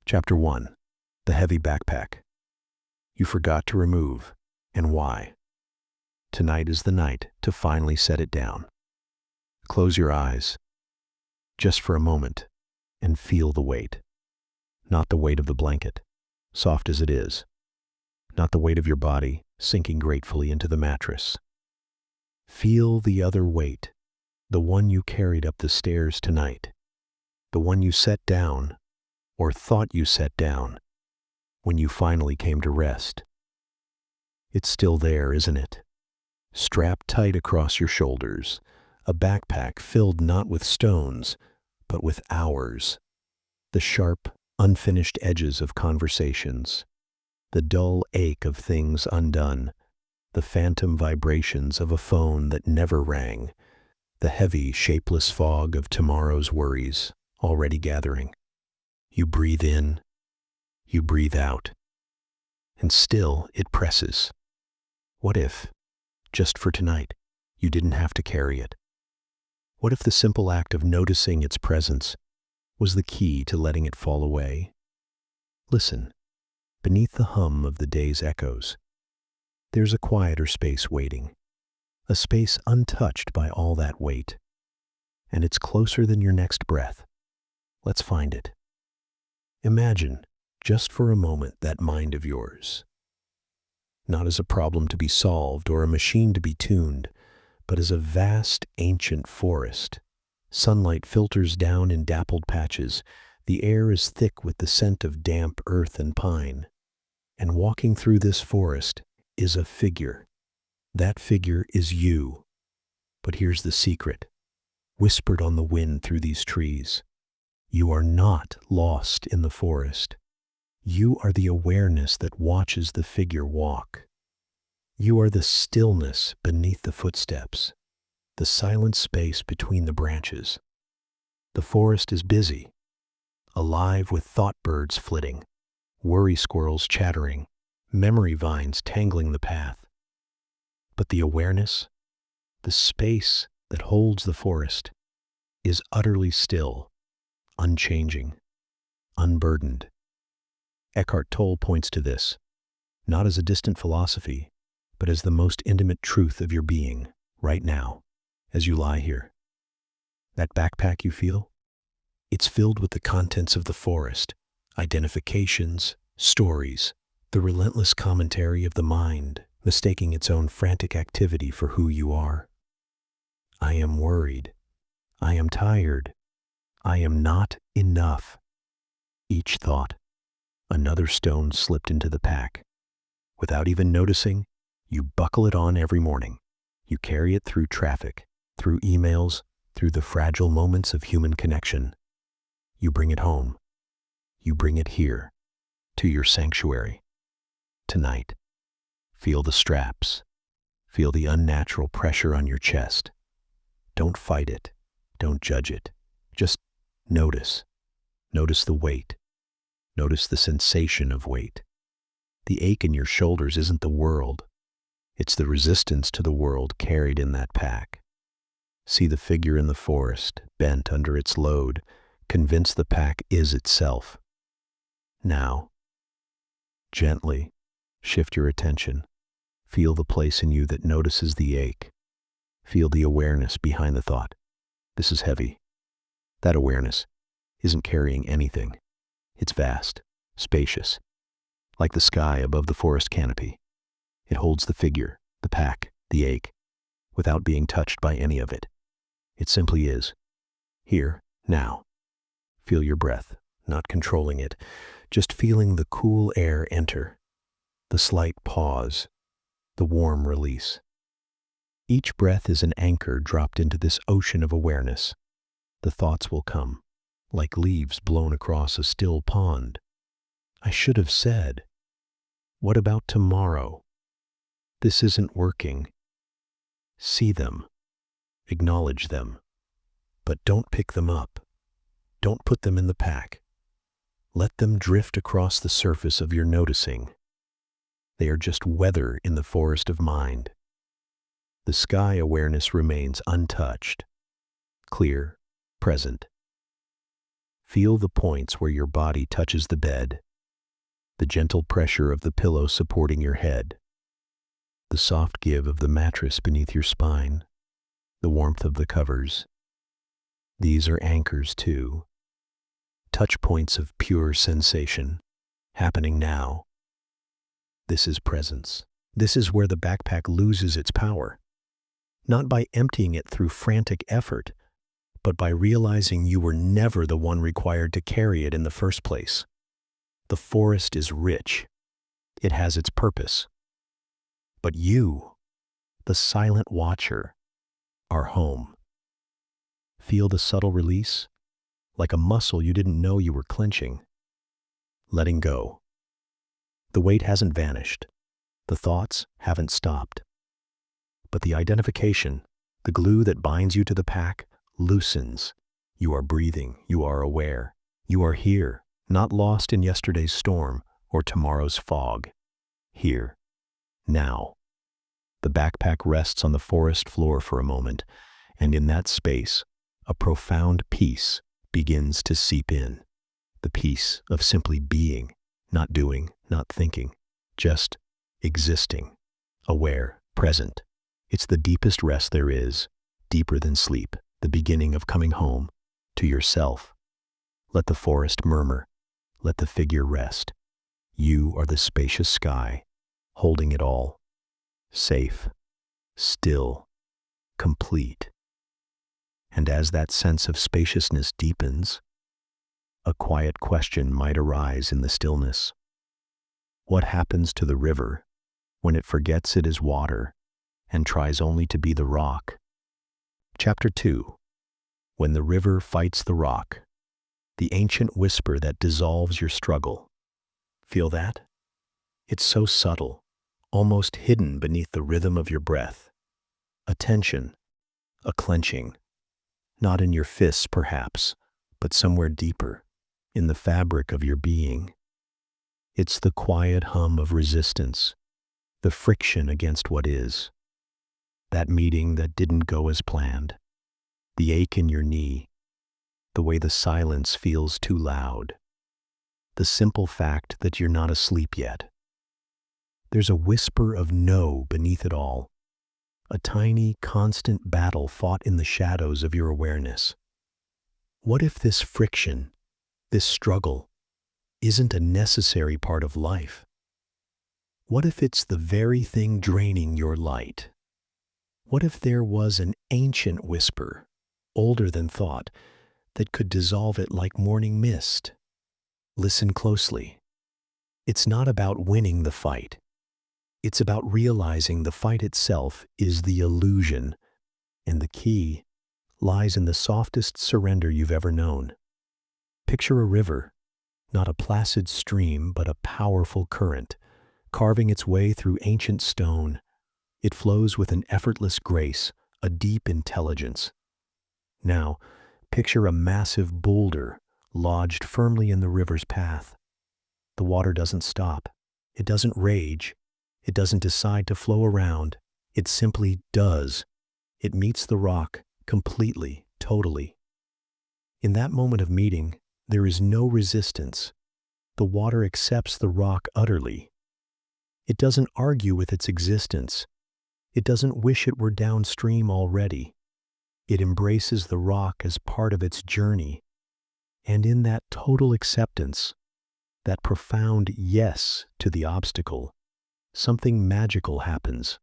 Chapter 1. The Heavy Backpack. You forgot to remove, and why. Tonight is the night to finally set it down. Close your eyes, just for a moment, and feel the weight. Not the weight of the blanket, soft as it is. Not the weight of your body, sinking gratefully into the mattress. Feel the other weight, the one you carried up the stairs tonight, the one you set down, or thought you set down, when you finally came to rest. It's still there, isn't it? Strapped tight across your shoulders, a backpack filled not with stones, but with hours. The sharp, unfinished edges of conversations, the dull ache of things undone, the phantom vibrations of a phone that never rang, the heavy, shapeless fog of tomorrow's worries already gathering. You breathe in, you breathe out, and still it presses. What if, just for tonight, you didn't have to carry it? What if the simple act of noticing its presence was the key to letting it fall away? Listen, beneath the hum of the day's echoes, there's a quieter space waiting, a space untouched by all that weight, and it's closer than your next breath. Let's find it. Imagine, just for a moment, that mind of yours. Not as a problem to be solved or a machine to be tuned, but as a vast, ancient forest. Sunlight filters down in dappled patches. The air is thick with the scent of damp earth and pine. And walking through this forest is a figure. That figure is you. But here's the secret, whispered on the wind through these trees. You are not lost in the forest. You are the awareness that watches the figure walk. You are the stillness beneath the footsteps, the silent space between the branches. The forest is busy, alive with thought birds flitting, worry squirrels chattering, memory vines tangling the path. But the awareness, the space that holds the forest, is utterly still, unchanging, unburdened. Eckhart Tolle points to this, not as a distant philosophy, but as the most intimate truth of your being, right now, as you lie here. That backpack you feel? It's filled with the contents of the forest, identifications, stories, the relentless commentary of the mind, mistaking its own frantic activity for who you are. I am worried. I am tired. I am not enough. Each thought, another stone slipped into the pack. Without even noticing, you buckle it on every morning. You carry it through traffic, through emails, through the fragile moments of human connection. You bring it home. You bring it here, to your sanctuary. Tonight, feel the straps. Feel the unnatural pressure on your chest. Don't fight it. Don't judge it. Just notice. Notice the weight. Notice the sensation of weight. The ache in your shoulders isn't the world. It's the resistance to the world carried in that pack. See the figure in the forest, bent under its load, convinced the pack is itself. Now, gently shift your attention. Feel the place in you that notices the ache. Feel the awareness behind the thought. This is heavy. That awareness isn't carrying anything. It's vast, spacious, like the sky above the forest canopy. It holds the figure, the pack, the ache, without being touched by any of it. It simply is. Here, now. Feel your breath, not controlling it, just feeling the cool air enter, the slight pause, the warm release. Each breath is an anchor dropped into this ocean of awareness. The thoughts will come, like leaves blown across a still pond. I should have said, what about tomorrow? This isn't working. See them, acknowledge them, but don't pick them up. Don't put them in the pack. Let them drift across the surface of your noticing. They are just weather in the forest of mind. The sky awareness remains untouched, clear, present. Feel the points where your body touches the bed, the gentle pressure of the pillow supporting your head, the soft give of the mattress beneath your spine, the warmth of the covers. These are anchors too, touch points of pure sensation, happening now. This is presence. This is where the backpack loses its power, not by emptying it through frantic effort, but by realizing you were never the one required to carry it in the first place. The forest is rich. It has its purpose. But you, the silent watcher, are home. Feel the subtle release, like a muscle you didn't know you were clenching. Letting go. The weight hasn't vanished. The thoughts haven't stopped. But the identification, the glue that binds you to the pack, loosens. You are breathing. You are aware. You are here, not lost in yesterday's storm or tomorrow's fog. Here. Now. The backpack rests on the forest floor for a moment, and in that space, a profound peace begins to seep in. The peace of simply being, not doing, not thinking, just existing, aware, present. It's the deepest rest there is, deeper than sleep, the beginning of coming home to yourself. Let the forest murmur, let the figure rest. You are the spacious sky, holding it all, safe, still, complete. And as that sense of spaciousness deepens, a quiet question might arise in the stillness. What happens to the river when it forgets it is water and tries only to be the rock? Chapter 2. When the river fights the rock, the ancient whisper that dissolves your struggle. Feel that? It's so subtle, almost hidden beneath the rhythm of your breath. A tension, a clenching, not in your fists perhaps, but somewhere deeper, in the fabric of your being. It's the quiet hum of resistance, the friction against what is. That meeting that didn't go as planned, the ache in your knee, the way the silence feels too loud, the simple fact that you're not asleep yet. There's a whisper of no beneath it all, a tiny, constant battle fought in the shadows of your awareness. What if this friction, this struggle, isn't a necessary part of life? What if it's the very thing draining your light? What if there was an ancient whisper, older than thought, that could dissolve it like morning mist? Listen closely. It's not about winning the fight. It's about realizing the fight itself is the illusion, and the key lies in the softest surrender you've ever known. Picture a river, not a placid stream, but a powerful current, carving its way through ancient stone. It flows with an effortless grace, a deep intelligence. Now, picture a massive boulder lodged firmly in the river's path. The water doesn't stop. It doesn't rage. It doesn't decide to flow around. It simply does. It meets the rock completely, totally. In that moment of meeting, there is no resistance. The water accepts the rock utterly. It doesn't argue with its existence. It doesn't wish it were downstream already. It embraces the rock as part of its journey. And in that total acceptance, that profound yes to the obstacle, something magical happens.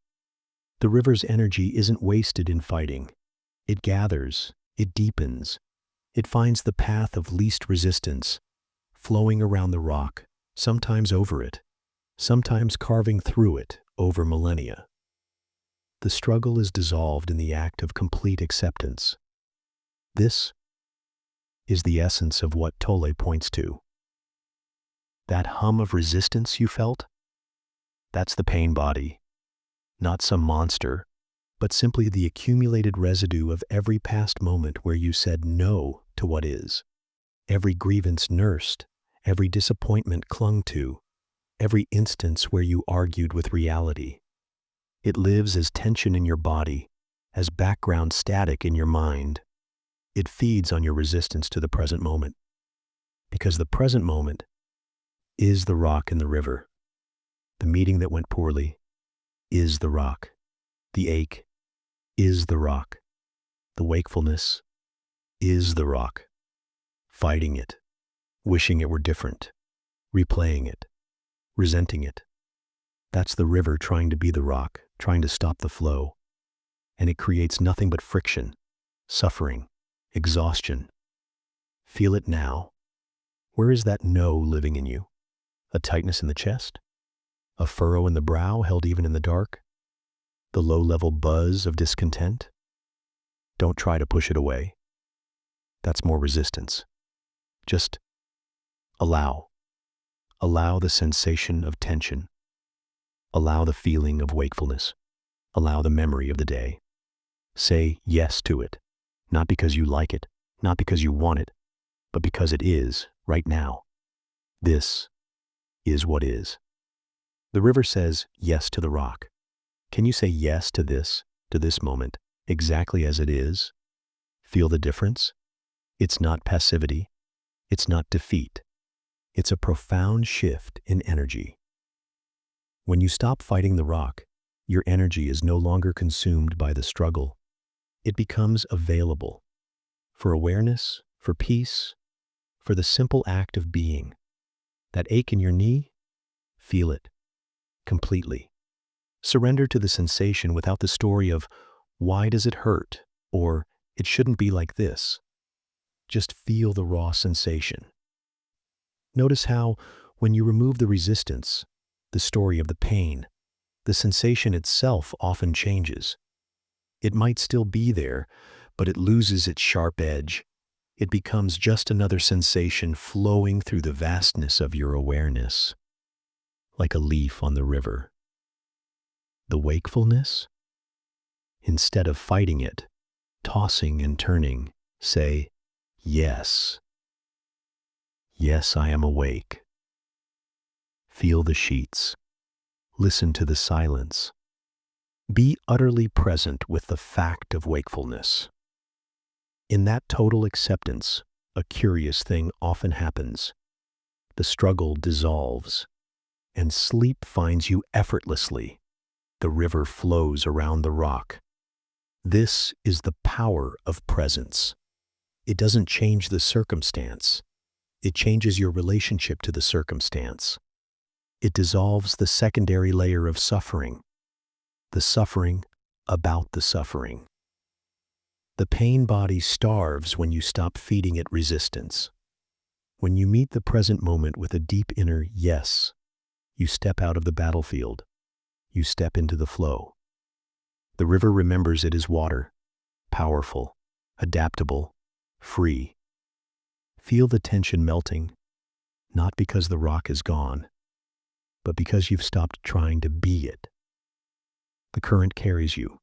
The river's energy isn't wasted in fighting. It gathers, it deepens, it finds the path of least resistance, flowing around the rock, sometimes over it, sometimes carving through it over millennia. The struggle is dissolved in the act of complete acceptance. This is the essence of what Tolle points to. That hum of resistance you felt? That's the pain body, not some monster, but simply the accumulated residue of every past moment where you said no to what is, every grievance nursed, every disappointment clung to, every instance where you argued with reality. It lives as tension in your body, as background static in your mind. It feeds on your resistance to the present moment. Because the present moment is the rock in the river. The meeting that went poorly is the rock. The ache is the rock. The wakefulness is the rock. Fighting it, wishing it were different, replaying it, resenting it. That's the river trying to be the rock, trying to stop the flow. And it creates nothing but friction, suffering, exhaustion. Feel it now. Where is that no living in you? A tightness in the chest? A furrow in the brow held even in the dark? The low-level buzz of discontent? Don't try to push it away. That's more resistance. Just allow. Allow the sensation of tension. Allow the feeling of wakefulness. Allow the memory of the day. Say yes to it, not because you like it, not because you want it, but because it is right now. This is what is. The river says yes to the rock. Can you say yes to this moment, exactly as it is? Feel the difference? It's not passivity. It's not defeat. It's a profound shift in energy. When you stop fighting the rock, your energy is no longer consumed by the struggle. It becomes available for awareness, for peace, for the simple act of being. That ache in your knee, feel it completely. Surrender to the sensation without the story of why does it hurt or it shouldn't be like this. Just feel the raw sensation. Notice how, when you remove the resistance, the story of the pain, the sensation itself often changes. It might still be there, but it loses its sharp edge. It becomes just another sensation flowing through the vastness of your awareness, like a leaf on the river. The wakefulness? Instead of fighting it, tossing and turning, say, yes. Yes, I am awake. Feel the sheets. Listen to the silence. Be utterly present with the fact of wakefulness. In that total acceptance, a curious thing often happens. The struggle dissolves, and sleep finds you effortlessly. The river flows around the rock. This is the power of presence. It doesn't change the circumstance. It changes your relationship to the circumstance. It dissolves the secondary layer of suffering, the suffering about the suffering. The pain body starves when you stop feeding it resistance. When you meet the present moment with a deep inner yes, you step out of the battlefield. You step into the flow. The river remembers it is water, powerful, adaptable, free. Feel the tension melting, not because the rock is gone, but because you've stopped trying to be it. The current carries you,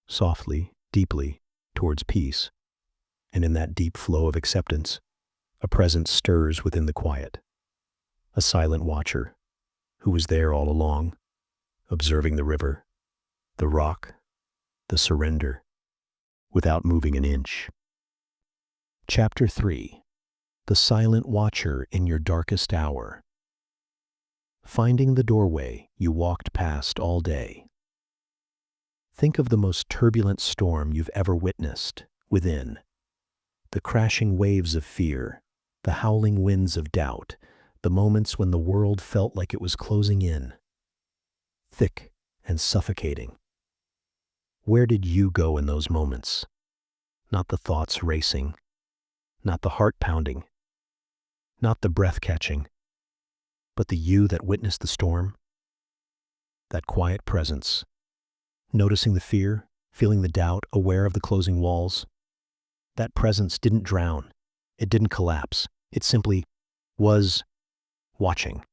softly, deeply, towards peace, and in that deep flow of acceptance, a presence stirs within the quiet. A silent watcher, who was there all along, observing the river, the rock, the surrender, without moving an inch. Chapter 3. The Silent Watcher in Your Darkest Hour. Finding the doorway you walked past all day. Think of the most turbulent storm you've ever witnessed within. The crashing waves of fear, the howling winds of doubt, the moments when the world felt like it was closing in. Thick and suffocating. Where did you go in those moments? Not the thoughts racing, not the heart pounding, not the breath catching, but the you that witnessed the storm. That quiet presence, noticing the fear, feeling the doubt, aware of the closing walls. That presence didn't drown, it didn't collapse, it simply was watching,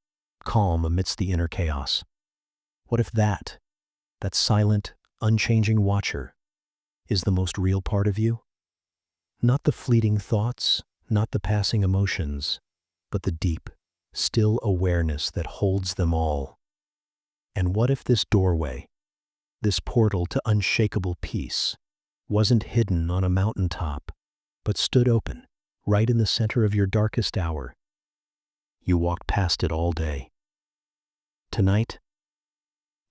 calm amidst the inner chaos. What if that silent, unchanging watcher, is the most real part of you? Not the fleeting thoughts, not the passing emotions, but the deep, still awareness that holds them all. And what if this doorway, this portal to unshakable peace, wasn't hidden on a mountaintop, but stood open, right in the center of your darkest hour, You walked past it all day. Tonight,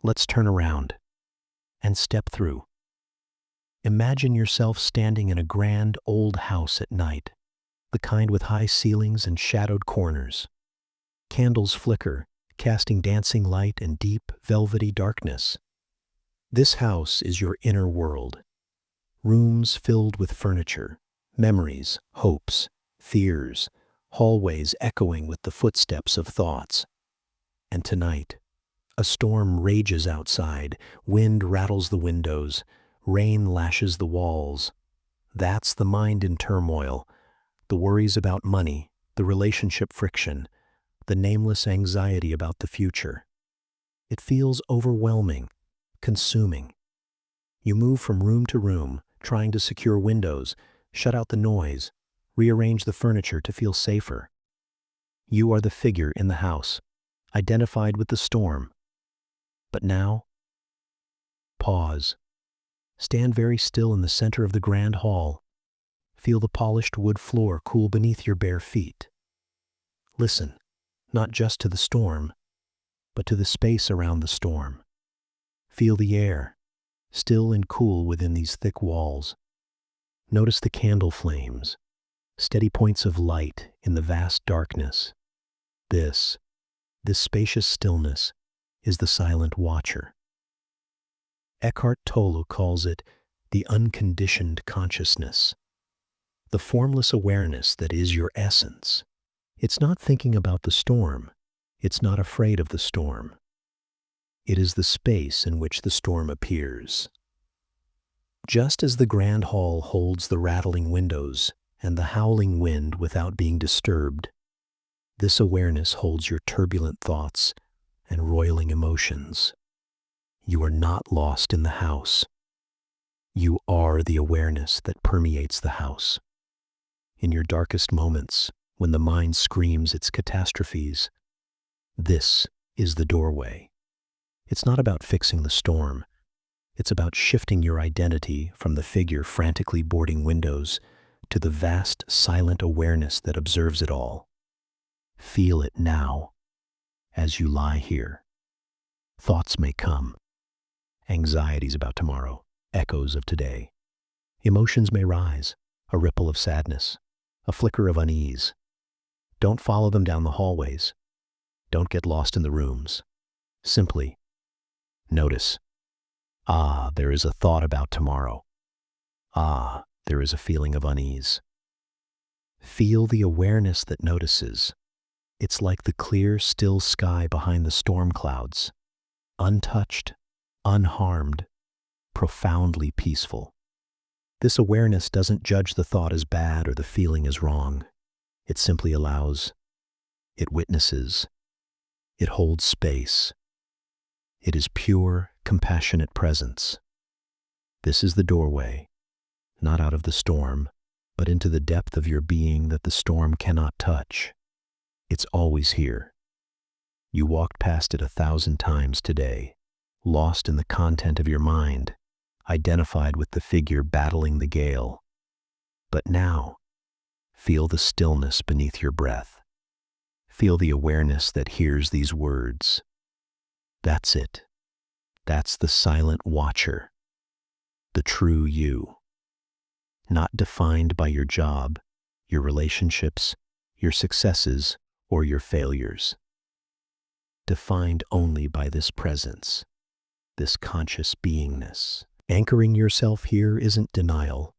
let's turn around and step through. Imagine yourself standing in a grand old house at night, the kind with high ceilings and shadowed corners. Candles flicker, casting dancing light and deep, velvety darkness. This house is your inner world. Rooms filled with furniture, memories, hopes, fears, hallways echoing with the footsteps of thoughts. And tonight, a storm rages outside, wind rattles the windows, rain lashes the walls. That's the mind in turmoil, the worries about money, the relationship friction, the nameless anxiety about the future. It feels overwhelming, consuming. You move from room to room, trying to secure windows, shut out the noise, rearrange the furniture to feel safer. You are the figure in the house, identified with the storm. But now, pause. Stand very still in the center of the grand hall. Feel the polished wood floor cool beneath your bare feet. Listen, not just to the storm, but to the space around the storm. Feel the air, still and cool within these thick walls. Notice the candle flames, steady points of light in the vast darkness. This spacious stillness is the silent watcher. Eckhart Tolle calls it the unconditioned consciousness, the formless awareness that is your essence. It's not thinking about the storm. It's not afraid of the storm. It is the space in which the storm appears. Just as the grand hall holds the rattling windows and the howling wind without being disturbed, this awareness holds your turbulent thoughts and roiling emotions. You are not lost in the house. You are the awareness that permeates the house. In your darkest moments, when the mind screams its catastrophes, this is the doorway. It's not about fixing the storm. It's about shifting your identity from the figure frantically boarding windows to the vast, silent awareness that observes it all. Feel it now, as you lie here. Thoughts may come. Anxieties about tomorrow, echoes of today. Emotions may rise, a ripple of sadness, a flicker of unease. Don't follow them down the hallways. Don't get lost in the rooms. Simply notice. Ah, there is a thought about tomorrow. Ah, there is a feeling of unease. Feel the awareness that notices. It's like the clear, still sky behind the storm clouds, untouched, unharmed, profoundly peaceful. This awareness doesn't judge the thought as bad or the feeling as wrong. It simply allows. It witnesses. It holds space. It is pure, compassionate presence. This is the doorway, not out of the storm, but into the depth of your being that the storm cannot touch. It's always here. You walked past it 1,000 times today, lost in the content of your mind, identified with the figure battling the gale. But now, feel the stillness beneath your breath. Feel the awareness that hears these words. That's it. That's the silent watcher, the true you. Not defined by your job, your relationships, your successes, or your failures. Defined only by this presence, this conscious beingness. Anchoring yourself here isn't denial.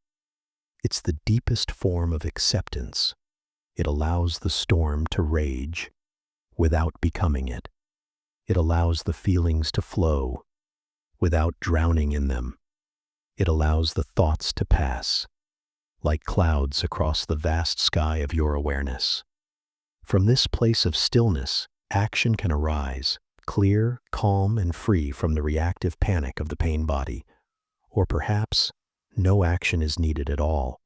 It's the deepest form of acceptance. It allows the storm to rage without becoming it. It allows the feelings to flow without drowning in them. It allows the thoughts to pass like clouds across the vast sky of your awareness. From this place of stillness, action can arise, clear, calm, and free from the reactive panic of the pain body. Or perhaps no action is needed at all.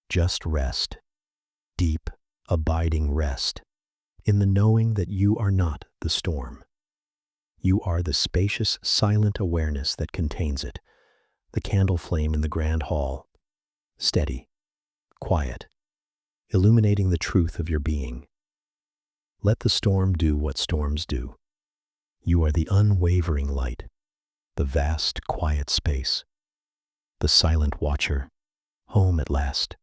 Just rest, deep, abiding rest, in the knowing that you are not the storm. You are the spacious, silent awareness that contains it, the candle flame in the grand hall, steady, quiet, illuminating the truth of your being. Let the storm do what storms do. You are the unwavering light, the vast, quiet space, the silent watcher, home at last.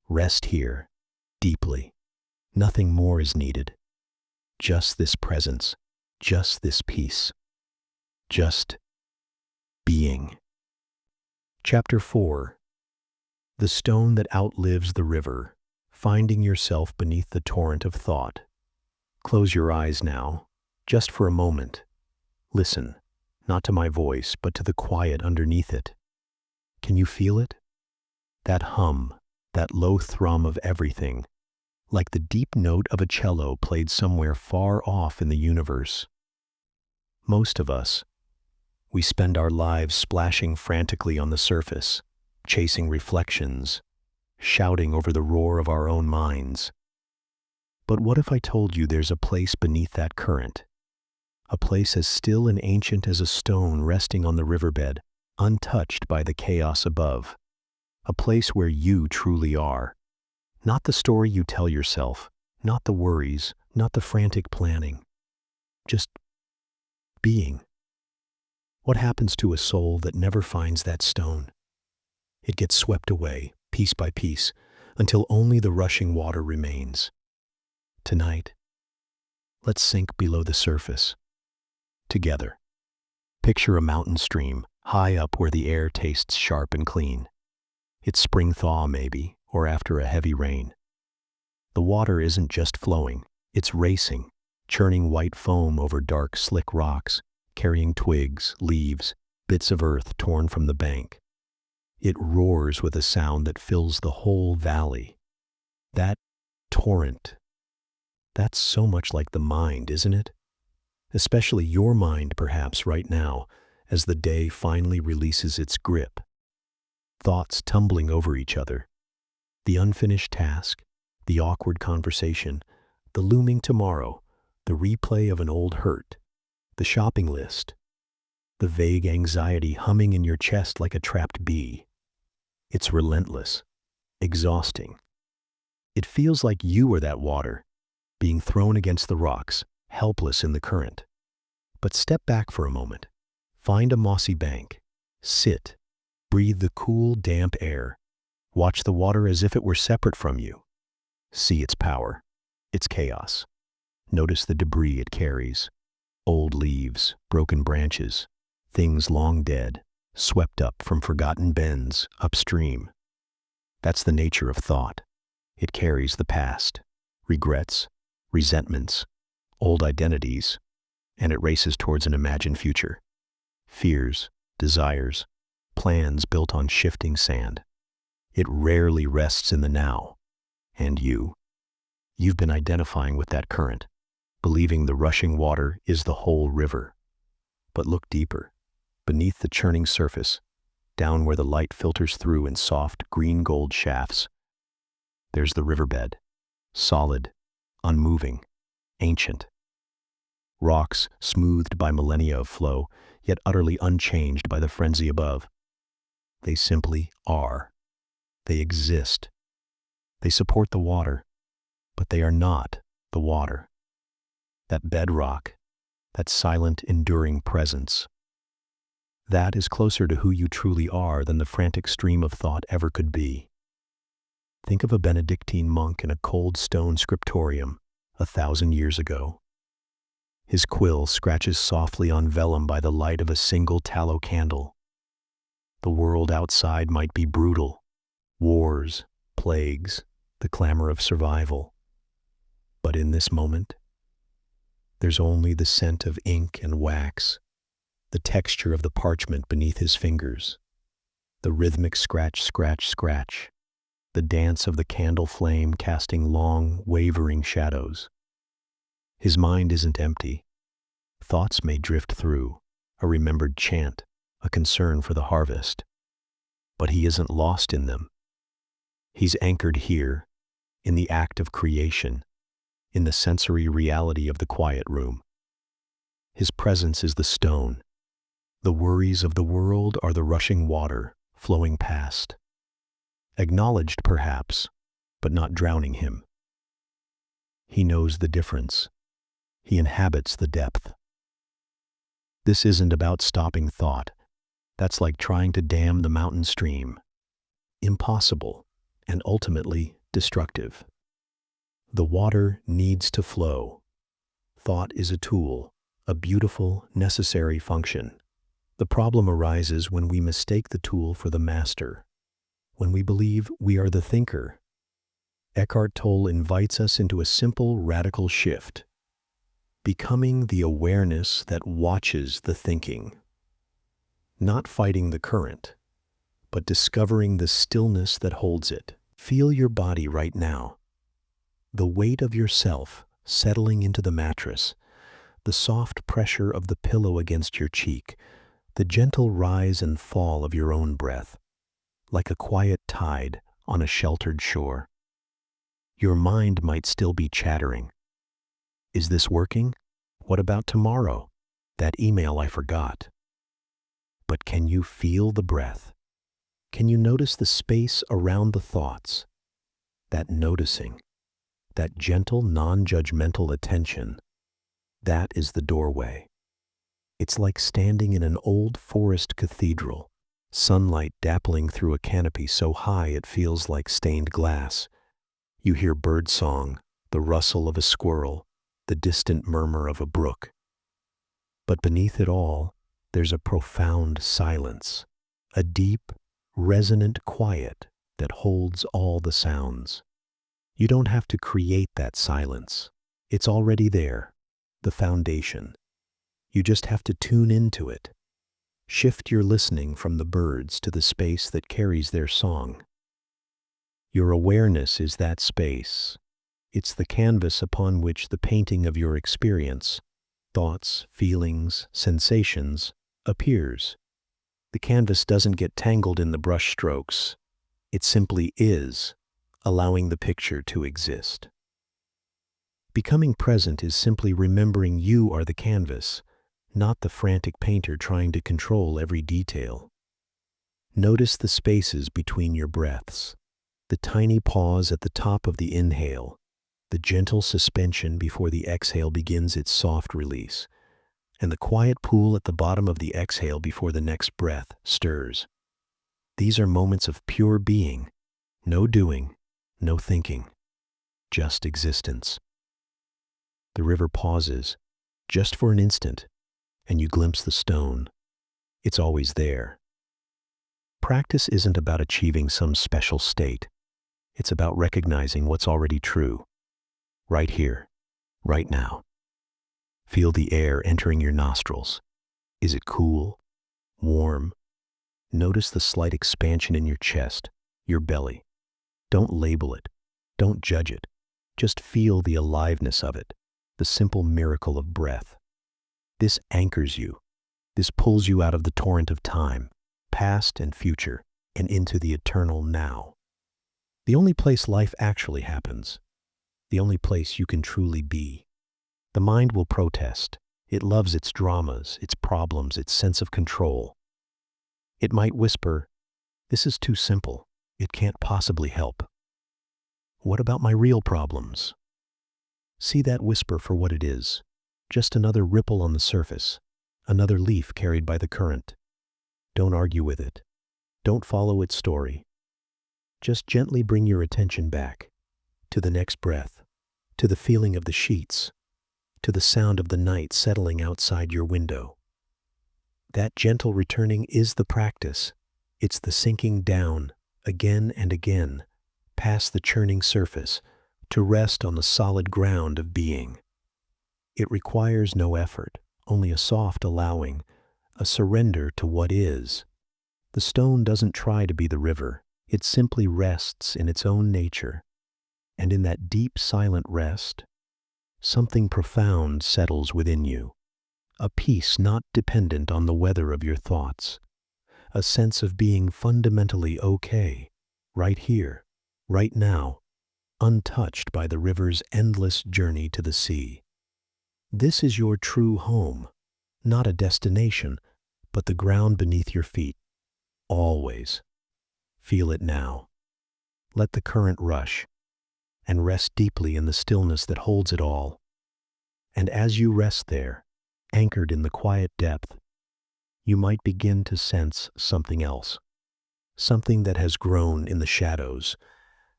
Rest here, deeply. Nothing more is needed. Just this presence, just this peace, just being. Chapter 4. The stone that outlives the river, finding yourself beneath the torrent of thought. Close your eyes now, just for a moment. Listen, not to my voice, but to the quiet underneath it. Can you feel it? That hum, that low thrum of everything, like the deep note of a cello played somewhere far off in the universe. Most of us, we spend our lives splashing frantically on the surface, chasing reflections, shouting over the roar of our own minds. But what if I told you there's a place beneath that current? A place as still and ancient as a stone resting on the riverbed, untouched by the chaos above. A place where you truly are. Not the story you tell yourself, not the worries, not the frantic planning. Just being. What happens to a soul that never finds that stone? It gets swept away, piece by piece, until only the rushing water remains. Tonight, let's sink below the surface. Together. Picture a mountain stream, high up where the air tastes sharp and clean. It's spring thaw, maybe, or after a heavy rain. The water isn't just flowing, it's racing, churning white foam over dark, slick rocks, carrying twigs, leaves, bits of earth torn from the bank. It roars with a sound that fills the whole valley. That torrent, that's so much like the mind, isn't it? Especially your mind, perhaps, right now, as the day finally releases its grip. Thoughts tumbling over each other. The unfinished task, the awkward conversation, the looming tomorrow, the replay of an old hurt, the shopping list, the vague anxiety humming in your chest like a trapped bee. It's relentless, exhausting. It feels like you are that water, being thrown against the rocks, helpless in the current. But step back for a moment. Find a mossy bank. Sit. Breathe the cool, damp air. Watch the water as if it were separate from you. See its power, its chaos. Notice the debris it carries. Old leaves, broken branches, things long dead, swept up from forgotten bends upstream. That's the nature of thought. It carries the past, regrets, resentments, old identities, and it races towards an imagined future. Fears, desires, plans built on shifting sand. It rarely rests in the now. And you've been identifying with that current, believing the rushing water is the whole river. But look deeper, beneath the churning surface, down where the light filters through in soft green-gold shafts. There's the riverbed, solid, unmoving, ancient. Rocks smoothed by millennia of flow, yet utterly unchanged by the frenzy above. They simply are. They exist. They support the water, but they are not the water. That bedrock, that silent, enduring presence. That is closer to who you truly are than the frantic stream of thought ever could be. Think of a Benedictine monk in a cold stone scriptorium 1,000 years ago. His quill scratches softly on vellum by the light of a single tallow candle. The world outside might be brutal. Wars, plagues, the clamor of survival. But in this moment, there's only the scent of ink and wax, the texture of the parchment beneath his fingers, the rhythmic scratch, scratch, scratch, the dance of the candle flame casting long, wavering shadows. His mind isn't empty. Thoughts may drift through, a remembered chant, a concern for the harvest. But he isn't lost in them. He's anchored here, in the act of creation, in the sensory reality of the quiet room. His presence is the stone. The worries of the world are the rushing water flowing past. Acknowledged perhaps, but not drowning him. He knows the difference. He inhabits the depth. This isn't about stopping thought. That's like trying to dam the mountain stream. Impossible and ultimately destructive. The water needs to flow. Thought is a tool, a beautiful, necessary function. The problem arises when we mistake the tool for the master, when we believe we are the thinker. Eckhart Tolle invites us into a simple, radical shift, becoming the awareness that watches the thinking. Not fighting the current, but discovering the stillness that holds it. Feel your body right now. The weight of yourself settling into the mattress, the soft pressure of the pillow against your cheek, the gentle rise and fall of your own breath, like a quiet tide on a sheltered shore. Your mind might still be chattering. Is this working? What about tomorrow? That email I forgot. But can you feel the breath? Can you notice the space around the thoughts? That noticing, that gentle, non-judgmental attention, that is the doorway. It's like standing in an old forest cathedral, sunlight dappling through a canopy so high it feels like stained glass. You hear birdsong, the rustle of a squirrel, the distant murmur of a brook. But beneath it all, there's a profound silence, a deep, resonant quiet that holds all the sounds. You don't have to create that silence. It's already there, the foundation. You just have to tune into it. Shift your listening from the birds to the space that carries their song. Your awareness is that space. It's the canvas upon which the painting of your experience, thoughts, feelings, sensations, appears. The canvas doesn't get tangled in the brush strokes. It simply is, allowing the picture to exist. Becoming present is simply remembering you are the canvas, not the frantic painter trying to control every detail. Notice the spaces between your breaths, the tiny pause at the top of the inhale, the gentle suspension before the exhale begins its soft release, and the quiet pool at the bottom of the exhale before the next breath stirs. These are moments of pure being, no doing, no thinking, just existence. The river pauses, just for an instant, and you glimpse the stone. It's always there. Practice isn't about achieving some special state. It's about recognizing what's already true, right here, right now. Feel the air entering your nostrils. Is it cool? Warm? Notice the slight expansion in your chest, your belly. Don't label it. Don't judge it. Just feel the aliveness of it, the simple miracle of breath. This anchors you. This pulls you out of the torrent of time, past and future, and into the eternal now. The only place life actually happens. The only place you can truly be. The mind will protest. It loves its dramas, its problems, its sense of control. It might whisper, "This is too simple. It can't possibly help." What about my real problems? See that whisper for what it is. Just another ripple on the surface, another leaf carried by the current. Don't argue with it. Don't follow its story. Just gently bring your attention back to the next breath, to the feeling of the sheets, to the sound of the night settling outside your window. That gentle returning is the practice. It's the sinking down, again and again, past the churning surface, to rest on the solid ground of being. It requires no effort, only a soft allowing, a surrender to what is. The stone doesn't try to be the river. It simply rests in its own nature. And in that deep, silent rest, something profound settles within you. A peace not dependent on the weather of your thoughts. A sense of being fundamentally okay, right here, right now, untouched by the river's endless journey to the sea. This is your true home, not a destination, but the ground beneath your feet. Always. Feel it now. Let the current rush, and rest deeply in the stillness that holds it all. And as you rest there, anchored in the quiet depth, you might begin to sense something else, something that has grown in the shadows,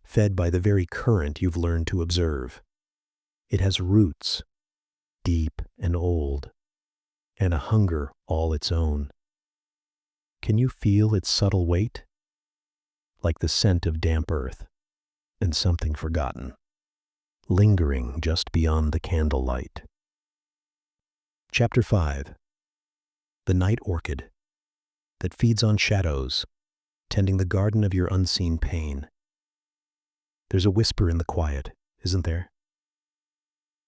fed by the very current you've learned to observe. It has roots, deep and old, and a hunger all its own. Can you feel its subtle weight? Like the scent of damp earth and something forgotten, lingering just beyond the candlelight. Chapter 5. The Night Orchid that feeds on shadows, tending the garden of your unseen pain. There's a whisper in the quiet, isn't there?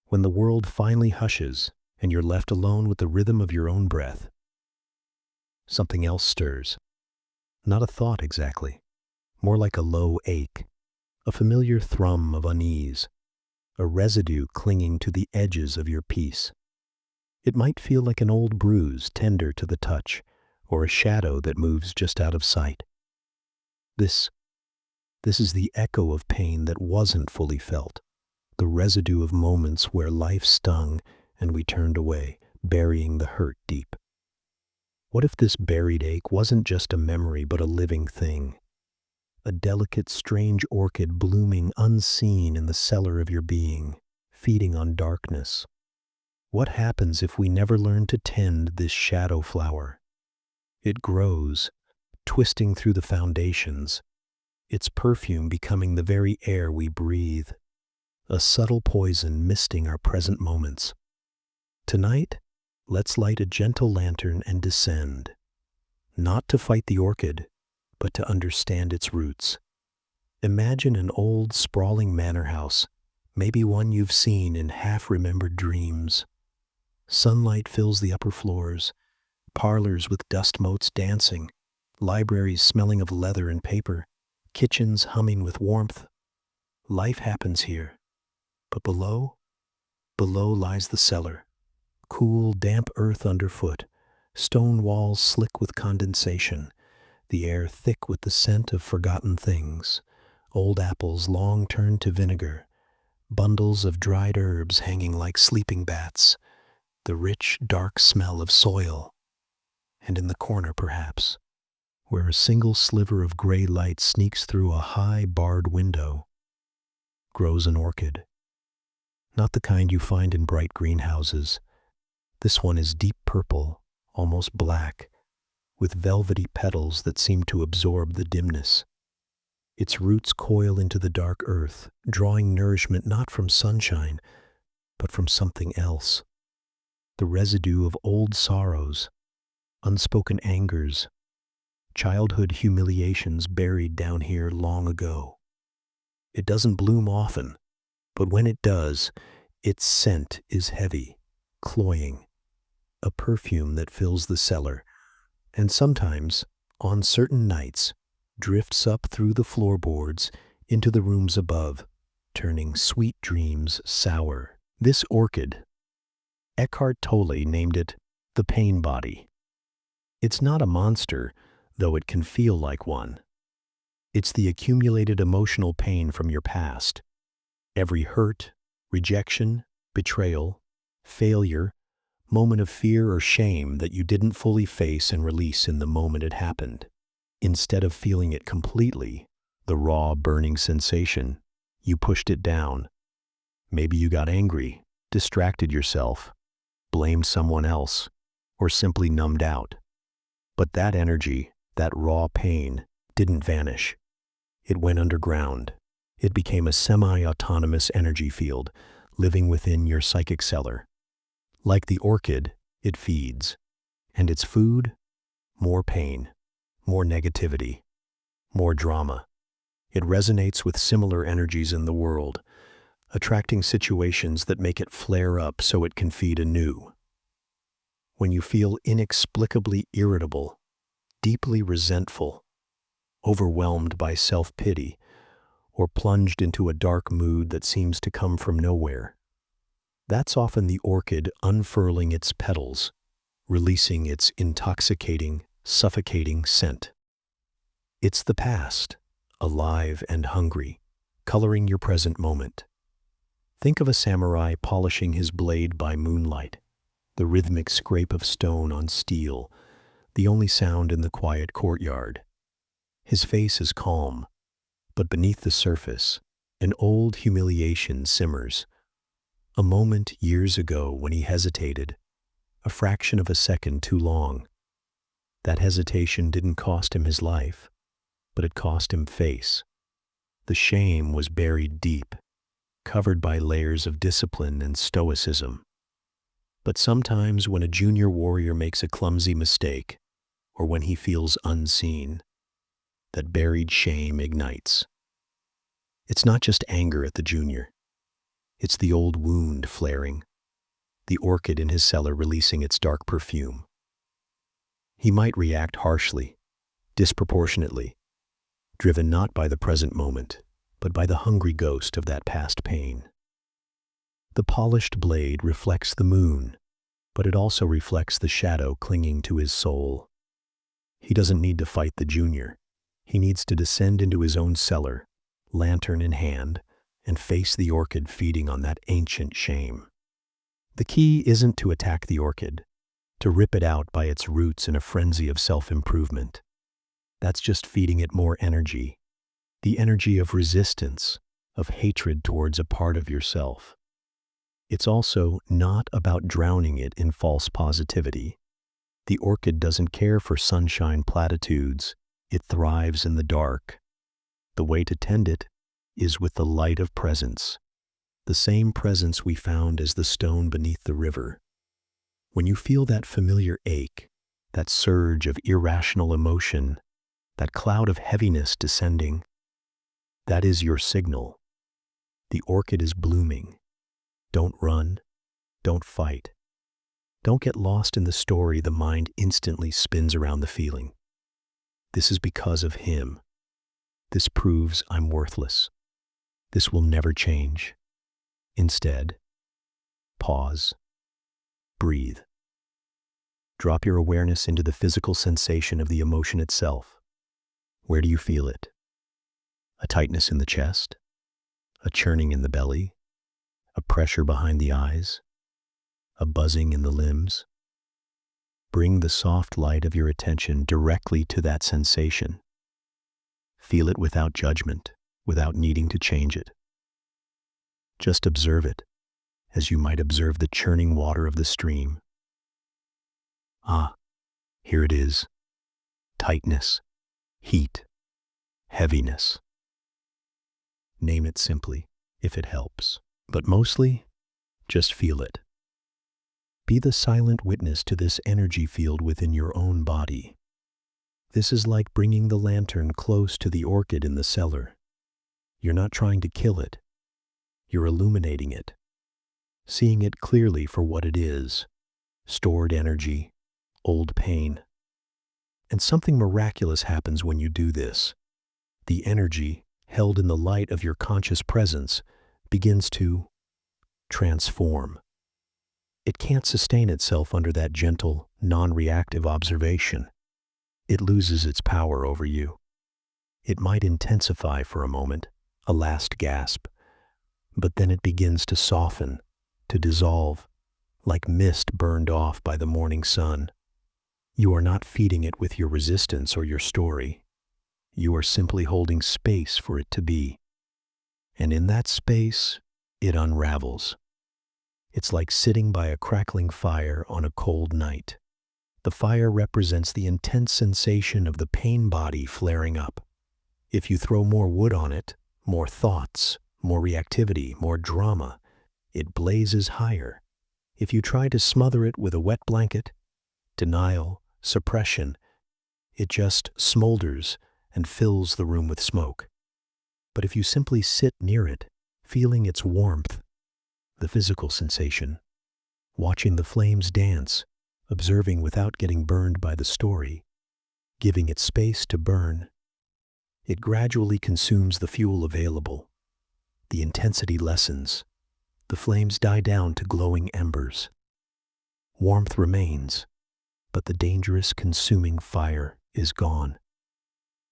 When the world finally hushes and you're left alone with the rhythm of your own breath, something else stirs. Not a thought exactly, more like a low ache, a familiar thrum of unease, a residue clinging to the edges of your peace. It might feel like an old bruise tender to the touch, or a shadow that moves just out of sight. This is the echo of pain that wasn't fully felt, the residue of moments where life stung and we turned away, burying the hurt deep. What if this buried ache wasn't just a memory but a living thing? A delicate, strange orchid blooming unseen in the cellar of your being, feeding on darkness. What happens if we never learn to tend this shadow flower? It grows, twisting through the foundations, its perfume becoming the very air we breathe, a subtle poison misting our present moments. Tonight, let's light a gentle lantern and descend, not to fight the orchid, but to understand its roots. Imagine an old, sprawling manor house, maybe one you've seen in half-remembered dreams. Sunlight fills the upper floors, parlors with dust motes dancing, libraries smelling of leather and paper, kitchens humming with warmth. Life happens here, but below lies the cellar. Cool, damp earth underfoot, stone walls slick with condensation, the air thick with the scent of forgotten things, old apples long turned to vinegar, bundles of dried herbs hanging like sleeping bats, the rich, dark smell of soil. And in the corner, perhaps, where a single sliver of gray light sneaks through a high, barred window, grows an orchid. Not the kind you find in bright greenhouses. This one is deep purple, almost black, with velvety petals that seem to absorb the dimness. Its roots coil into the dark earth, drawing nourishment not from sunshine, but from something else. The residue of old sorrows, unspoken angers, childhood humiliations buried down here long ago. It doesn't bloom often, but when it does, its scent is heavy, cloying, a perfume that fills the cellar, and sometimes, on certain nights, drifts up through the floorboards into the rooms above, turning sweet dreams sour. This orchid, Eckhart Tolle named it the pain body. It's not a monster, though it can feel like one. It's the accumulated emotional pain from your past. Every hurt, rejection, betrayal, failure, moment of fear or shame that you didn't fully face and release in the moment it happened. Instead of feeling it completely, the raw, burning sensation, you pushed it down. Maybe you got angry, distracted yourself, blamed someone else, or simply numbed out. But that energy, that raw pain, didn't vanish. It went underground. It became a semi-autonomous energy field, living within your psychic cellar. Like the orchid, it feeds. And its food? More pain, more negativity, more drama. It resonates with similar energies in the world, attracting situations that make it flare up so it can feed anew. When you feel inexplicably irritable, deeply resentful, overwhelmed by self-pity, or plunged into a dark mood that seems to come from nowhere, that's often the orchid unfurling its petals, releasing its intoxicating, suffocating scent. It's the past, alive and hungry, coloring your present moment. Think of a samurai polishing his blade by moonlight, the rhythmic scrape of stone on steel, the only sound in the quiet courtyard. His face is calm, but beneath the surface, an old humiliation simmers. A moment years ago when he hesitated, a fraction of a second too long. That hesitation didn't cost him his life, but it cost him face. The shame was buried deep, covered by layers of discipline and stoicism. But sometimes when a junior warrior makes a clumsy mistake, or when he feels unseen, that buried shame ignites. It's not just anger at the junior. It's the old wound flaring, the orchid in his cellar releasing its dark perfume. He might react harshly, disproportionately, driven not by the present moment, but by the hungry ghost of that past pain. The polished blade reflects the moon, but it also reflects the shadow clinging to his soul. He doesn't need to fight the junior. He needs to descend into his own cellar, lantern in hand, and face the orchid feeding on that ancient shame. The key isn't to attack the orchid, to rip it out by its roots in a frenzy of self-improvement. That's just feeding it more energy, the energy of resistance, of hatred towards a part of yourself. It's also not about drowning it in false positivity. The orchid doesn't care for sunshine platitudes. It thrives in the dark. The way to tend it is with the light of presence, the same presence we found as the stone beneath the river. When you feel that familiar ache, that surge of irrational emotion, that cloud of heaviness descending, that is your signal. The orchid is blooming. Don't run. Don't fight. Don't get lost in the story the mind instantly spins around the feeling. This is because of him. This proves I'm worthless. This will never change. Instead, pause. Breathe. Drop your awareness into the physical sensation of the emotion itself. Where do you feel it? A tightness in the chest? A churning in the belly? A pressure behind the eyes? A buzzing in the limbs? Bring the soft light of your attention directly to that sensation. Feel it without judgment, without needing to change it. Just observe it, as you might observe the churning water of the stream. Ah, here it is. Tightness, heat, heaviness. Name it simply, if it helps. But mostly, just feel it. Be the silent witness to this energy field within your own body. This is like bringing the lantern close to the orchid in the cellar. You're not trying to kill it. You're illuminating it, seeing it clearly for what it is: stored energy, old pain. And something miraculous happens when you do this. The energy, held in the light of your conscious presence, begins to transform. It can't sustain itself under that gentle, non-reactive observation. It loses its power over you. It might intensify for a moment, a last gasp, but then it begins to soften, to dissolve, like mist burned off by the morning sun. You are not feeding it with your resistance or your story. You are simply holding space for it to be. And in that space, it unravels. It's like sitting by a crackling fire on a cold night. The fire represents the intense sensation of the pain body flaring up. If you throw more wood on it, more thoughts, more reactivity, more drama, it blazes higher. If you try to smother it with a wet blanket, denial, suppression, it just smolders and fills the room with smoke. But if you simply sit near it, feeling its warmth, the physical sensation, watching the flames dance, observing without getting burned by the story, giving it space to burn, it gradually consumes the fuel available. The intensity lessens. The flames die down to glowing embers. Warmth remains, but the dangerous consuming fire is gone.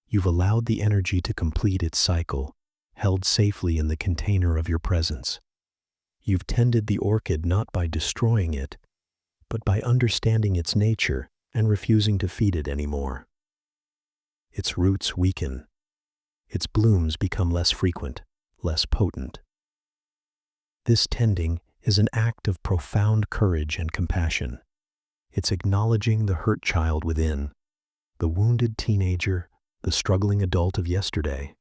You've allowed the energy to complete its cycle, held safely in the container of your presence. You've tended the orchid not by destroying it, but by understanding its nature and refusing to feed it anymore. Its roots weaken. Its blooms become less frequent, less potent. This tending is an act of profound courage and compassion. It's acknowledging the hurt child within, the wounded teenager, the struggling adult of yesterday.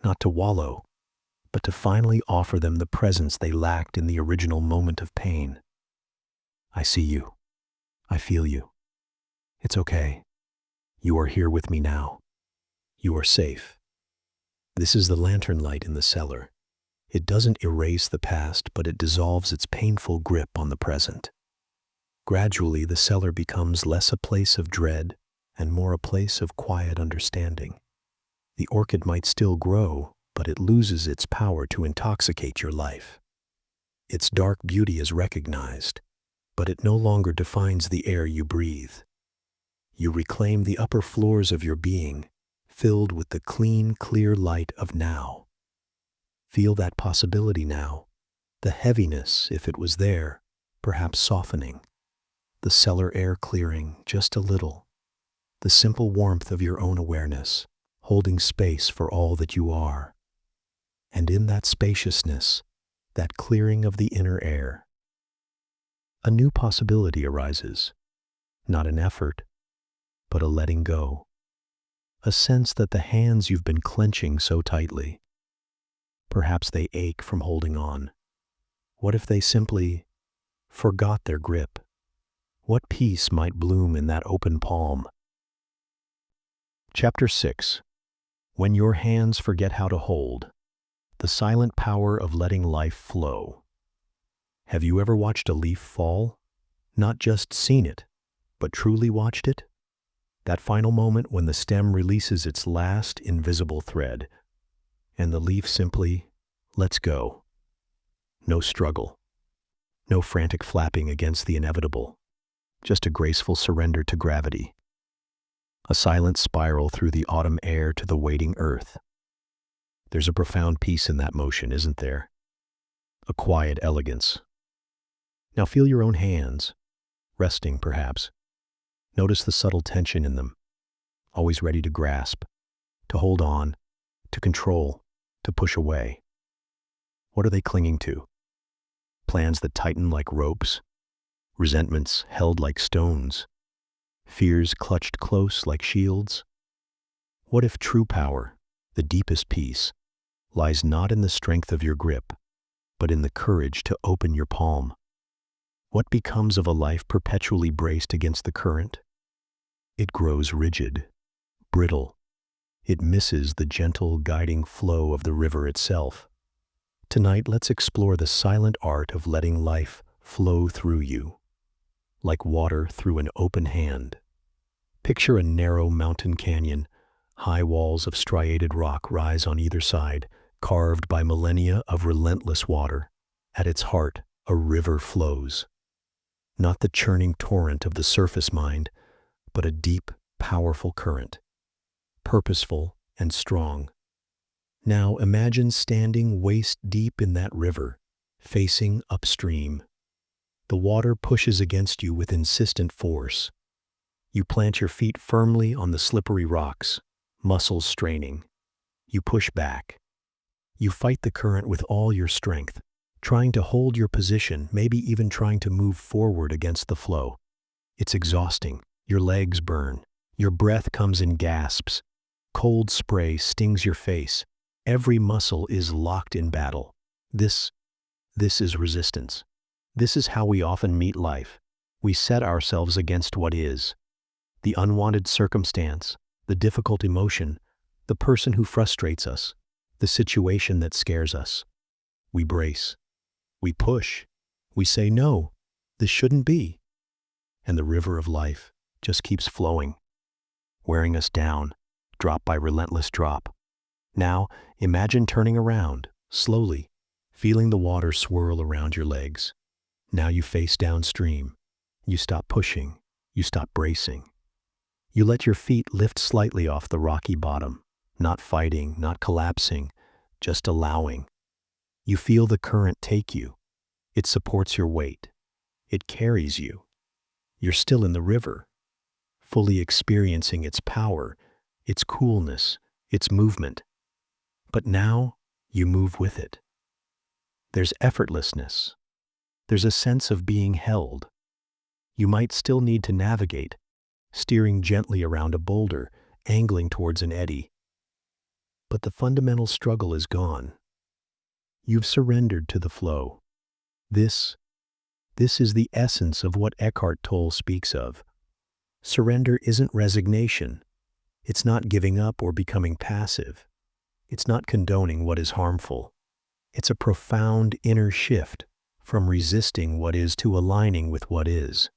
Not to wallow, but to finally offer them the presence they lacked in the original moment of pain. I see you. I feel you. It's okay. You are here with me now. You are safe. This is the lantern light in the cellar. It doesn't erase the past, but it dissolves its painful grip on the present. Gradually, the cellar becomes less a place of dread and more a place of quiet understanding. The orchid might still grow, but it loses its power to intoxicate your life. Its dark beauty is recognized, but it no longer defines the air you breathe. You reclaim the upper floors of your being, filled with the clean, clear light of now. Feel that possibility now, the heaviness, if it was there, perhaps softening, the cellar air clearing just a little, the simple warmth of your own awareness, holding space for all that you are. And in that spaciousness, that clearing of the inner air, a new possibility arises, not an effort, but a letting go, a sense that the hands you've been clenching so tightly, perhaps they ache from holding on. What if they simply forgot their grip? What peace might bloom in that open palm? Chapter 6. When your hands forget how to hold. The silent power of letting life flow. Have you ever watched a leaf fall? Not just seen it, but truly watched it? That final moment when the stem releases its last invisible thread, and the leaf simply lets go. No struggle. No frantic flapping against the inevitable. Just a graceful surrender to gravity. A silent spiral through the autumn air to the waiting earth. There's a profound peace in that motion, isn't there? A quiet elegance. Now feel your own hands, resting perhaps. Notice the subtle tension in them, always ready to grasp, to hold on, to control, to push away. What are they clinging to? Plans that tighten like ropes, resentments held like stones, fears clutched close like shields? What if true power, the deepest peace, lies not in the strength of your grip, but in the courage to open your palm? What becomes of a life perpetually braced against the current? It grows rigid, brittle. It misses the gentle, guiding flow of the river itself. Tonight, let's explore the silent art of letting life flow through you, like water through an open hand. Picture a narrow mountain canyon. High walls of striated rock rise on either side, carved by millennia of relentless water. At its heart, a river flows. Not the churning torrent of the surface mind, but a deep, powerful current, purposeful and strong. Now imagine standing waist deep in that river, facing upstream. The water pushes against you with insistent force. You plant your feet firmly on the slippery rocks, muscles straining. You push back. You fight the current with all your strength, trying to hold your position, maybe even trying to move forward against the flow. It's exhausting. Your legs burn. Your breath comes in gasps. Cold spray stings your face. Every muscle is locked in battle. This is resistance. This is how we often meet life. We set ourselves against what is. The unwanted circumstance, the difficult emotion, the person who frustrates us, the situation that scares us. We brace. We push. We say, no, this shouldn't be. And the river of life just keeps flowing, wearing us down, drop by relentless drop. Now, imagine turning around, slowly, feeling the water swirl around your legs. Now you face downstream. You stop pushing. You stop bracing. You let your feet lift slightly off the rocky bottom, not fighting, not collapsing, just allowing. You feel the current take you. It supports your weight. It carries you. You're still in the river, fully experiencing its power, its coolness, its movement. But now you move with it. There's effortlessness. There's a sense of being held. You might still need to navigate, steering gently around a boulder, angling towards an eddy. But the fundamental struggle is gone. You've surrendered to the flow. This is the essence of what Eckhart Tolle speaks of. Surrender isn't resignation. It's not giving up or becoming passive. It's not condoning what is harmful. It's a profound inner shift from resisting what is to aligning with what is.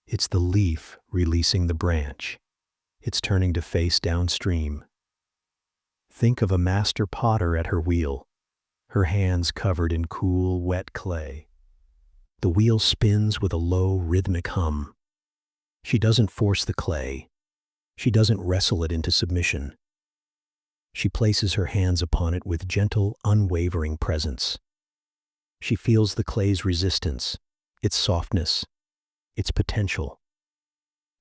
It's the leaf releasing the branch. It's turning to face downstream. Think of a master potter at her wheel, her hands covered in cool, wet clay. The wheel spins with a low, rhythmic hum. She doesn't force the clay. She doesn't wrestle it into submission. She places her hands upon it with gentle, unwavering presence. She feels the clay's resistance, its softness, its potential.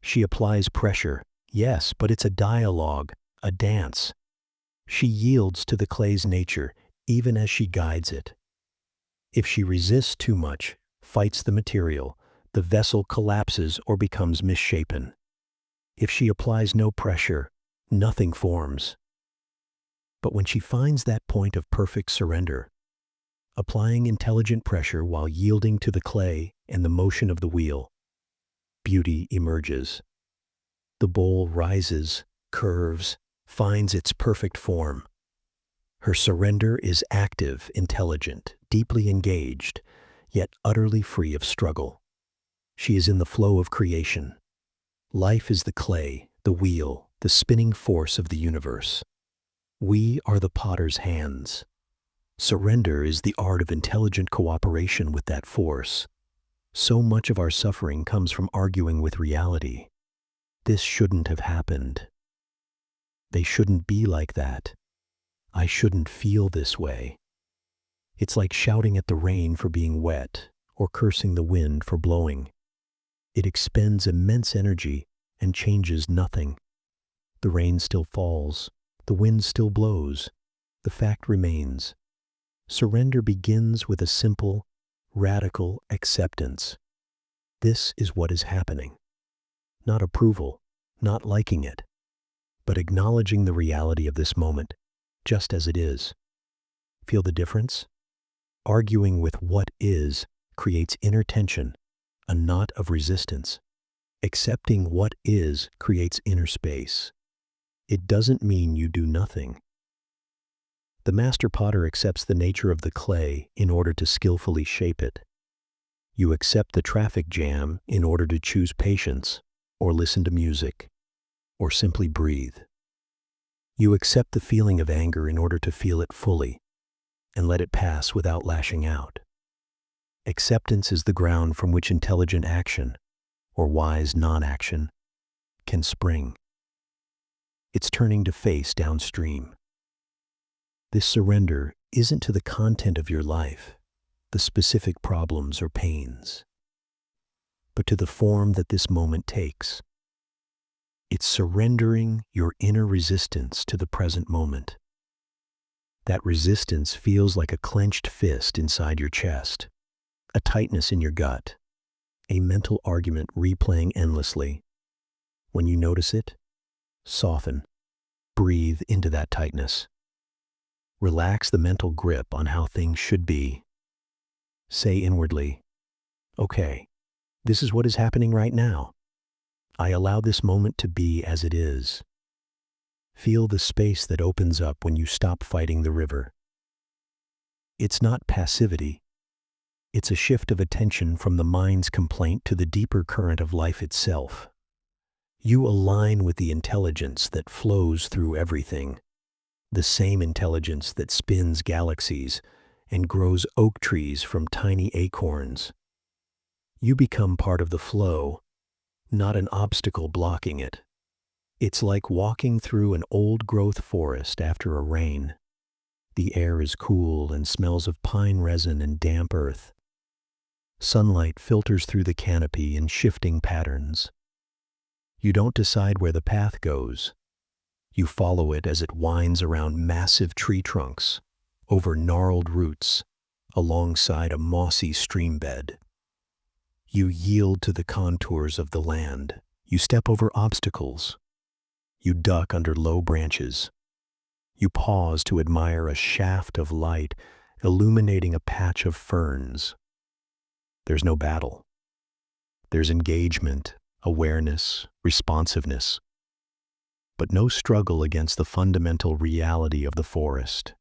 She applies pressure, yes, but it's a dialogue, a dance. She yields to the clay's nature, even as she guides it. If she resists too much, fights the material, the vessel collapses or becomes misshapen. If she applies no pressure, nothing forms. But when she finds that point of perfect surrender, applying intelligent pressure while yielding to the clay and the motion of the wheel, beauty emerges. The bowl rises, curves, finds its perfect form. Her surrender is active, intelligent, deeply engaged, yet utterly free of struggle. She is in the flow of creation. Life is the clay, the wheel, the spinning force of the universe. We are the potter's hands. Surrender is the art of intelligent cooperation with that force. So much of our suffering comes from arguing with reality. This shouldn't have happened. They shouldn't be like that. I shouldn't feel this way. It's like shouting at the rain for being wet or cursing the wind for blowing. It expends immense energy and changes nothing. The rain still falls. The wind still blows. The fact remains. Surrender begins with a simple, radical acceptance. This is what is happening. Not approval, not liking it, but acknowledging the reality of this moment, just as it is. Feel the difference? Arguing with what is creates inner tension, a knot of resistance. Accepting what is creates inner space. It doesn't mean you do nothing. The master potter accepts the nature of the clay in order to skillfully shape it. You accept the traffic jam in order to choose patience, or listen to music, or simply breathe. You accept the feeling of anger in order to feel it fully, and let it pass without lashing out. Acceptance is the ground from which intelligent action, or wise non-action, can spring. It's turning to face downstream. This surrender isn't to the content of your life, the specific problems or pains, but to the form that this moment takes. It's surrendering your inner resistance to the present moment. That resistance feels like a clenched fist inside your chest, a tightness in your gut, a mental argument replaying endlessly. When you notice it, soften, breathe into that tightness. Relax the mental grip on how things should be. Say inwardly, okay, this is what is happening right now. I allow this moment to be as it is. Feel the space that opens up when you stop fighting the river. It's not passivity. It's a shift of attention from the mind's complaint to the deeper current of life itself. You align with the intelligence that flows through everything, the same intelligence that spins galaxies and grows oak trees from tiny acorns. You become part of the flow, not an obstacle blocking it. It's like walking through an old-growth forest after a rain. The air is cool and smells of pine resin and damp earth. Sunlight filters through the canopy in shifting patterns. You don't decide where the path goes. You follow it as it winds around massive tree trunks, over gnarled roots, alongside a mossy stream bed. You yield to the contours of the land. You step over obstacles. You duck under low branches. You pause to admire a shaft of light illuminating a patch of ferns. There's no battle. There's engagement, awareness, responsiveness, but no struggle against the fundamental reality of the forest.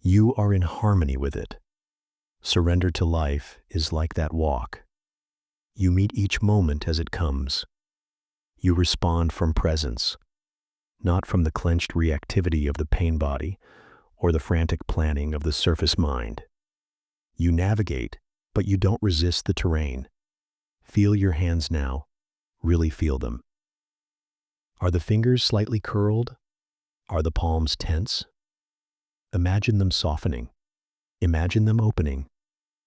You are in harmony with it. Surrender to life is like that walk. You meet each moment as it comes. You respond from presence, not from the clenched reactivity of the pain body or the frantic planning of the surface mind. You navigate, but you don't resist the terrain. Feel your hands now. Really feel them. Are the fingers slightly curled? Are the palms tense? Imagine them softening. Imagine them opening,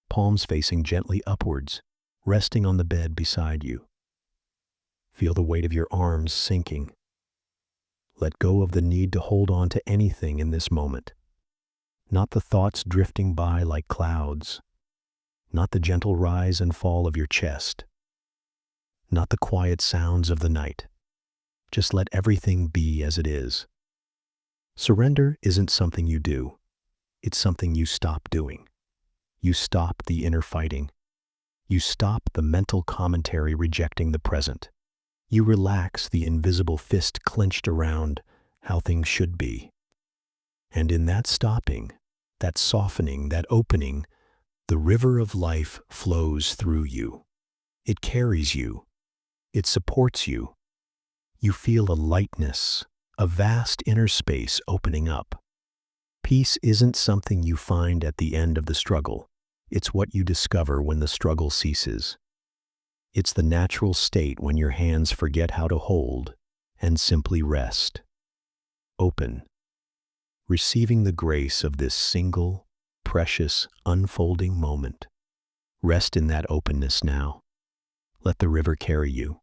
palms facing gently upwards, resting on the bed beside you. Feel the weight of your arms sinking. Let go of the need to hold on to anything in this moment. Not the thoughts drifting by like clouds. Not the gentle rise and fall of your chest. Not the quiet sounds of the night. Just let everything be as it is. Surrender isn't something you do. It's something you stop doing. You stop the inner fighting. You stop the mental commentary rejecting the present. You relax the invisible fist clenched around how things should be. And in that stopping, that softening, that opening, the river of life flows through you. It carries you. It supports you. You feel a lightness, a vast inner space opening up. Peace isn't something you find at the end of the struggle. It's what you discover when the struggle ceases. It's the natural state when your hands forget how to hold and simply rest. Open, receiving the grace of this single, precious, unfolding moment. Rest in that openness now. Let the river carry you.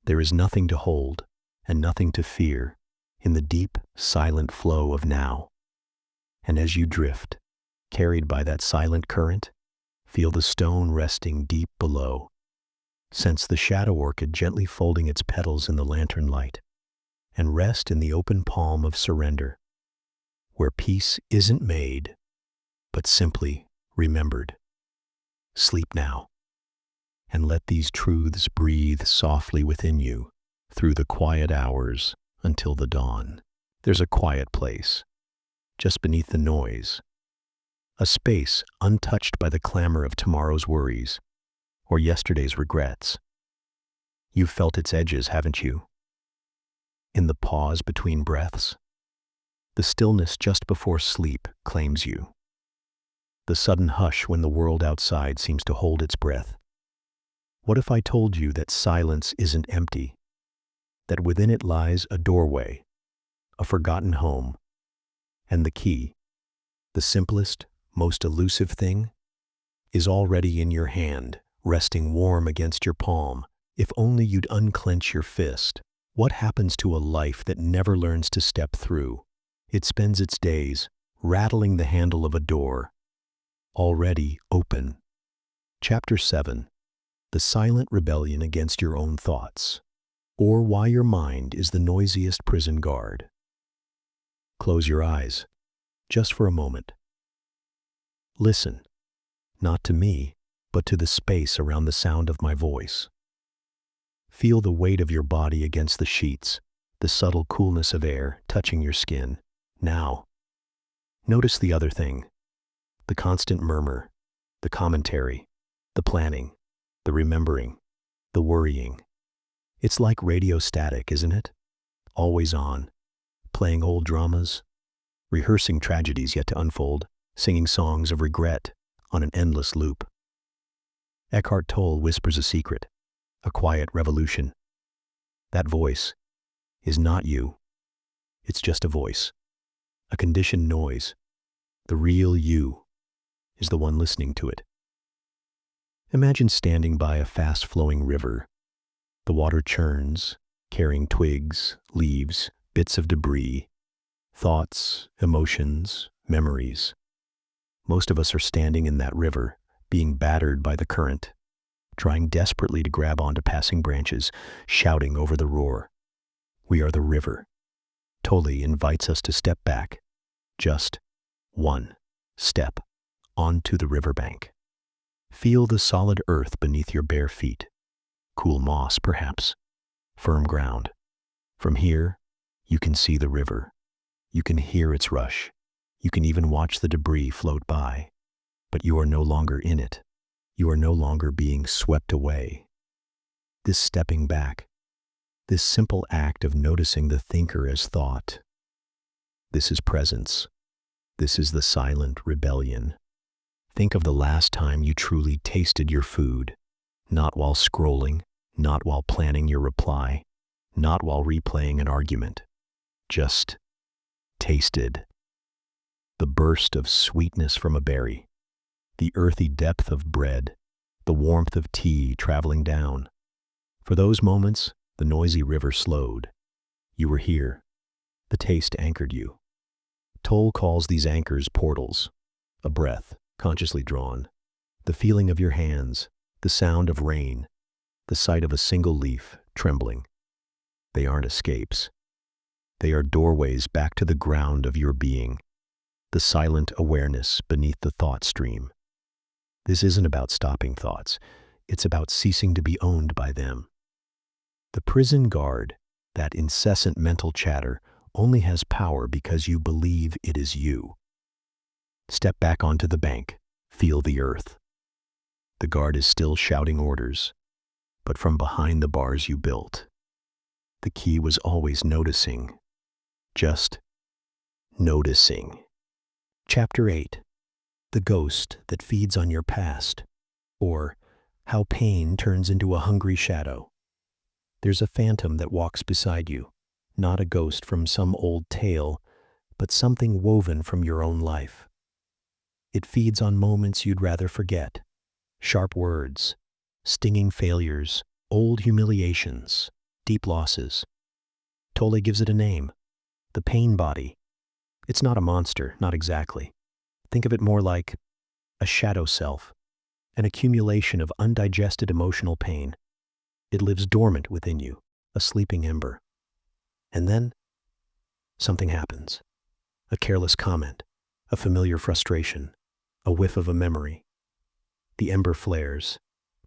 There is nothing to hold and nothing to fear in the deep, silent flow of now. And as you drift, carried by that silent current, feel the stone resting deep below. Sense the shadow orchid gently folding its petals in the lantern light, and rest in the open palm of surrender, where peace isn't made, but simply remembered. Sleep now, and let these truths breathe softly within you through the quiet hours until the dawn. There's a quiet place, just beneath the noise, a space untouched by the clamor of tomorrow's worries or yesterday's regrets. You've felt its edges, haven't you? In the pause between breaths, the stillness just before sleep claims you. The sudden hush when the world outside seems to hold its breath. What if I told you that silence isn't empty, that within it lies a doorway, a forgotten home, and the key, the simplest, most elusive thing, is already in your hand, resting warm against your palm. If only you'd unclench your fist. What happens to a life that never learns to step through? It spends its days rattling the handle of a door, already open. Chapter 7. The Silent Rebellion Against Your Own Thoughts, or Why Your Mind is the Noisiest Prison Guard. Close your eyes, just for a moment. Listen, not to me, but to the space around the sound of my voice. Feel the weight of your body against the sheets, the subtle coolness of air touching your skin. Now, notice the other thing, the constant murmur, the commentary, the planning, the remembering, the worrying. It's like radio static, isn't it? Always on, playing old dramas, rehearsing tragedies yet to unfold, singing songs of regret on an endless loop. Eckhart Tolle whispers a secret, a quiet revolution. That voice is not you. It's just a voice, a conditioned noise, The real you is the one listening to it. Imagine standing by a fast-flowing river. The water churns, carrying twigs, leaves, bits of debris, thoughts, emotions, memories. Most of us are standing in that river, being battered by the current, trying desperately to grab onto passing branches, shouting over the roar. We are the river. Tolle invites us to step back, just one step, onto the riverbank. Feel the solid earth beneath your bare feet. Cool moss, perhaps. Firm ground. From here, you can see the river. You can hear its rush. You can even watch the debris float by. But you are no longer in it. You are no longer being swept away. This stepping back, this simple act of noticing the thinker as thought, this is presence. This is the silent rebellion. Think of the last time you truly tasted your food, not while scrolling, not while planning your reply, not while replaying an argument. Just tasted. The burst of sweetness from a berry, the earthy depth of bread, the warmth of tea traveling down. For those moments, the noisy river slowed. You were here. The taste anchored you. Tolle calls these anchors portals. A breath, consciously drawn. The feeling of your hands, the sound of rain, the sight of a single leaf trembling. They aren't escapes. They are doorways back to the ground of your being, the silent awareness beneath the thought stream. This isn't about stopping thoughts. It's about ceasing to be owned by them. The prison guard, that incessant mental chatter, only has power because you believe it is you. Step back onto the bank. Feel the earth. The guard is still shouting orders, but from behind the bars you built. The key was always noticing. Just noticing. Chapter 8. The Ghost That Feeds on Your Past, or How Pain Turns into a Hungry Shadow. There's a phantom that walks beside you, not a ghost from some old tale, but something woven from your own life. It feeds on moments you'd rather forget, sharp words, stinging failures, old humiliations, deep losses. Tolle gives it a name, the pain body. It's not a monster, not exactly. Think of it more like a shadow self, an accumulation of undigested emotional pain. It lives dormant within you, a sleeping ember. And then, something happens. A careless comment, a familiar frustration, a whiff of a memory. The ember flares,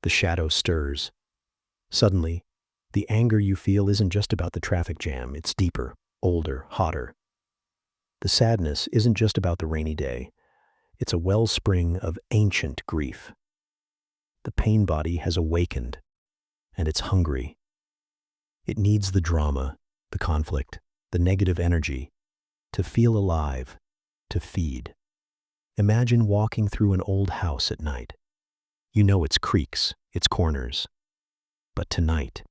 the shadow stirs. Suddenly, the anger you feel isn't just about the traffic jam, it's deeper, older, hotter. The sadness isn't just about the rainy day, it's a wellspring of ancient grief. The pain body has awakened, and it's hungry. It needs the drama, the conflict, the negative energy, to feel alive, to feed. Imagine walking through an old house at night. You know its creaks, its corners. But tonight,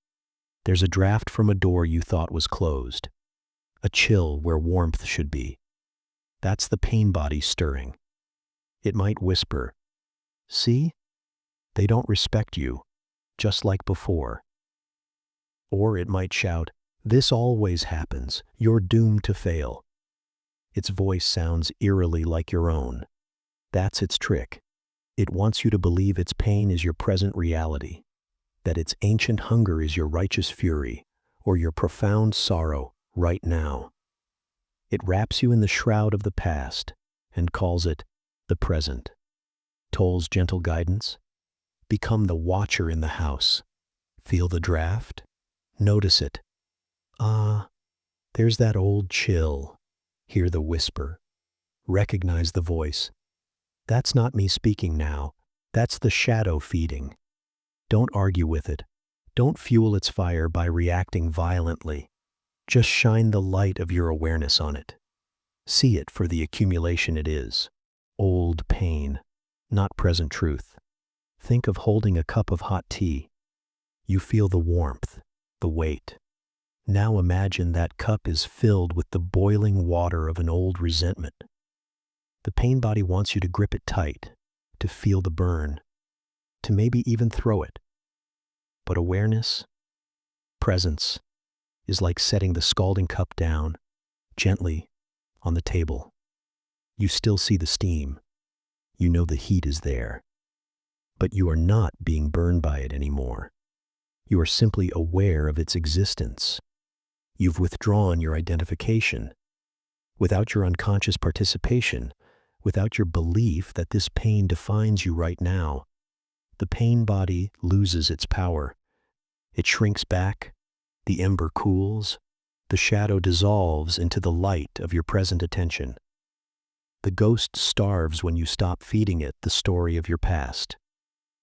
there's a draft from a door you thought was closed, a chill where warmth should be. That's the pain body stirring. It might whisper, "See? They don't respect you, just like before." Or it might shout, "This always happens. You're doomed to fail." Its voice sounds eerily like your own. That's its trick. It wants you to believe its pain is your present reality, that its ancient hunger is your righteous fury, or your profound sorrow right now. It wraps you in the shroud of the past and calls it the present. Tolle's gentle guidance? Become the watcher in the house. Feel the draft? Notice it. Ah, there's that old chill. Hear the whisper. Recognize the voice. That's not me speaking now. That's the shadow feeding. Don't argue with it. Don't fuel its fire by reacting violently. Just shine the light of your awareness on it. See it for the accumulation it is. Old pain, not present truth. Think of holding a cup of hot tea. You feel the warmth, the weight. Now imagine that cup is filled with the boiling water of an old resentment. The pain body wants you to grip it tight, to feel the burn, to maybe even throw it. But awareness, presence, is like setting the scalding cup down, gently, on the table. You still see the steam. You know the heat is there. But you are not being burned by it anymore. You are simply aware of its existence. You've withdrawn your identification. Without your unconscious participation, without your belief that this pain defines you right now, the pain body loses its power. It shrinks back, the ember cools, the shadow dissolves into the light of your present attention. The ghost starves when you stop feeding it the story of your past.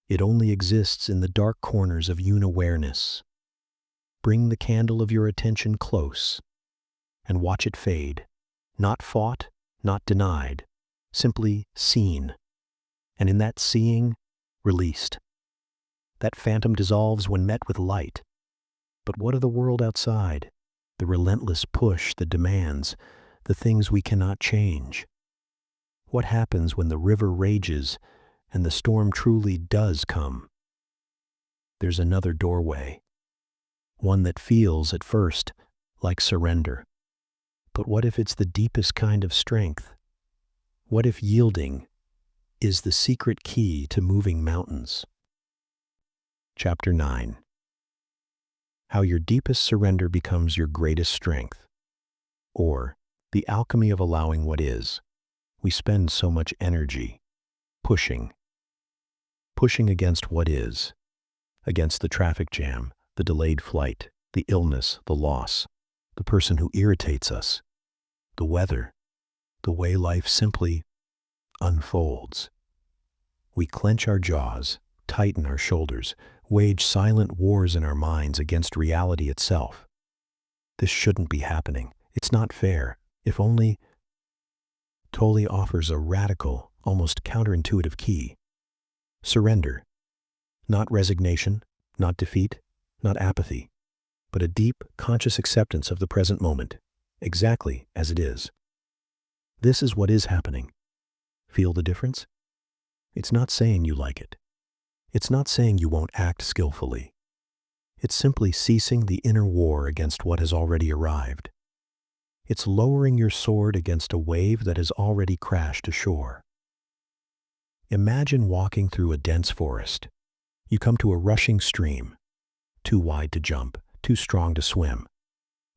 It only exists in the dark corners of unawareness. Bring the candle of your attention close and watch it fade, not fought, not denied, simply seen. And in that seeing, released. That phantom dissolves when met with light. But what of the world outside? The relentless push, the demands, the things we cannot change. What happens when the river rages and the storm truly does come? There's another doorway, one that feels at first like surrender. But what if it's the deepest kind of strength? What if yielding is the secret key to moving mountains? Chapter 9. How your deepest surrender becomes your greatest strength. Or, the alchemy of allowing what is. We spend so much energy pushing against what is, against the traffic jam, the delayed flight, the illness, the loss, the person who irritates us, the weather, the way life simply unfolds. We clench our jaws, tighten our shoulders, wage silent wars in our minds against reality itself. This shouldn't be happening. It's not fair. If only. Tolle offers a radical, almost counterintuitive key. Surrender. Not resignation, not defeat, not apathy, but a deep, conscious acceptance of the present moment, exactly as it is. This is what is happening. Feel the difference? It's not saying you like it. It's not saying you won't act skillfully. It's simply ceasing the inner war against what has already arrived. It's lowering your sword against a wave that has already crashed ashore. Imagine walking through a dense forest. You come to a rushing stream, too wide to jump, too strong to swim.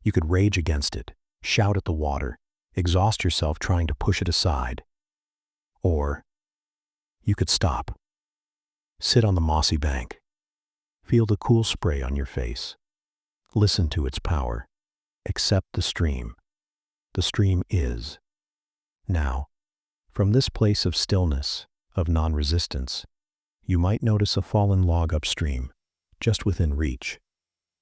You could rage against it, shout at the water, exhaust yourself trying to push it aside. Or you could stop. Sit on the mossy bank. Feel the cool spray on your face. Listen to its power. Accept the stream. The stream is. Now, from this place of stillness, of non-resistance, you might notice a fallen log upstream, just within reach.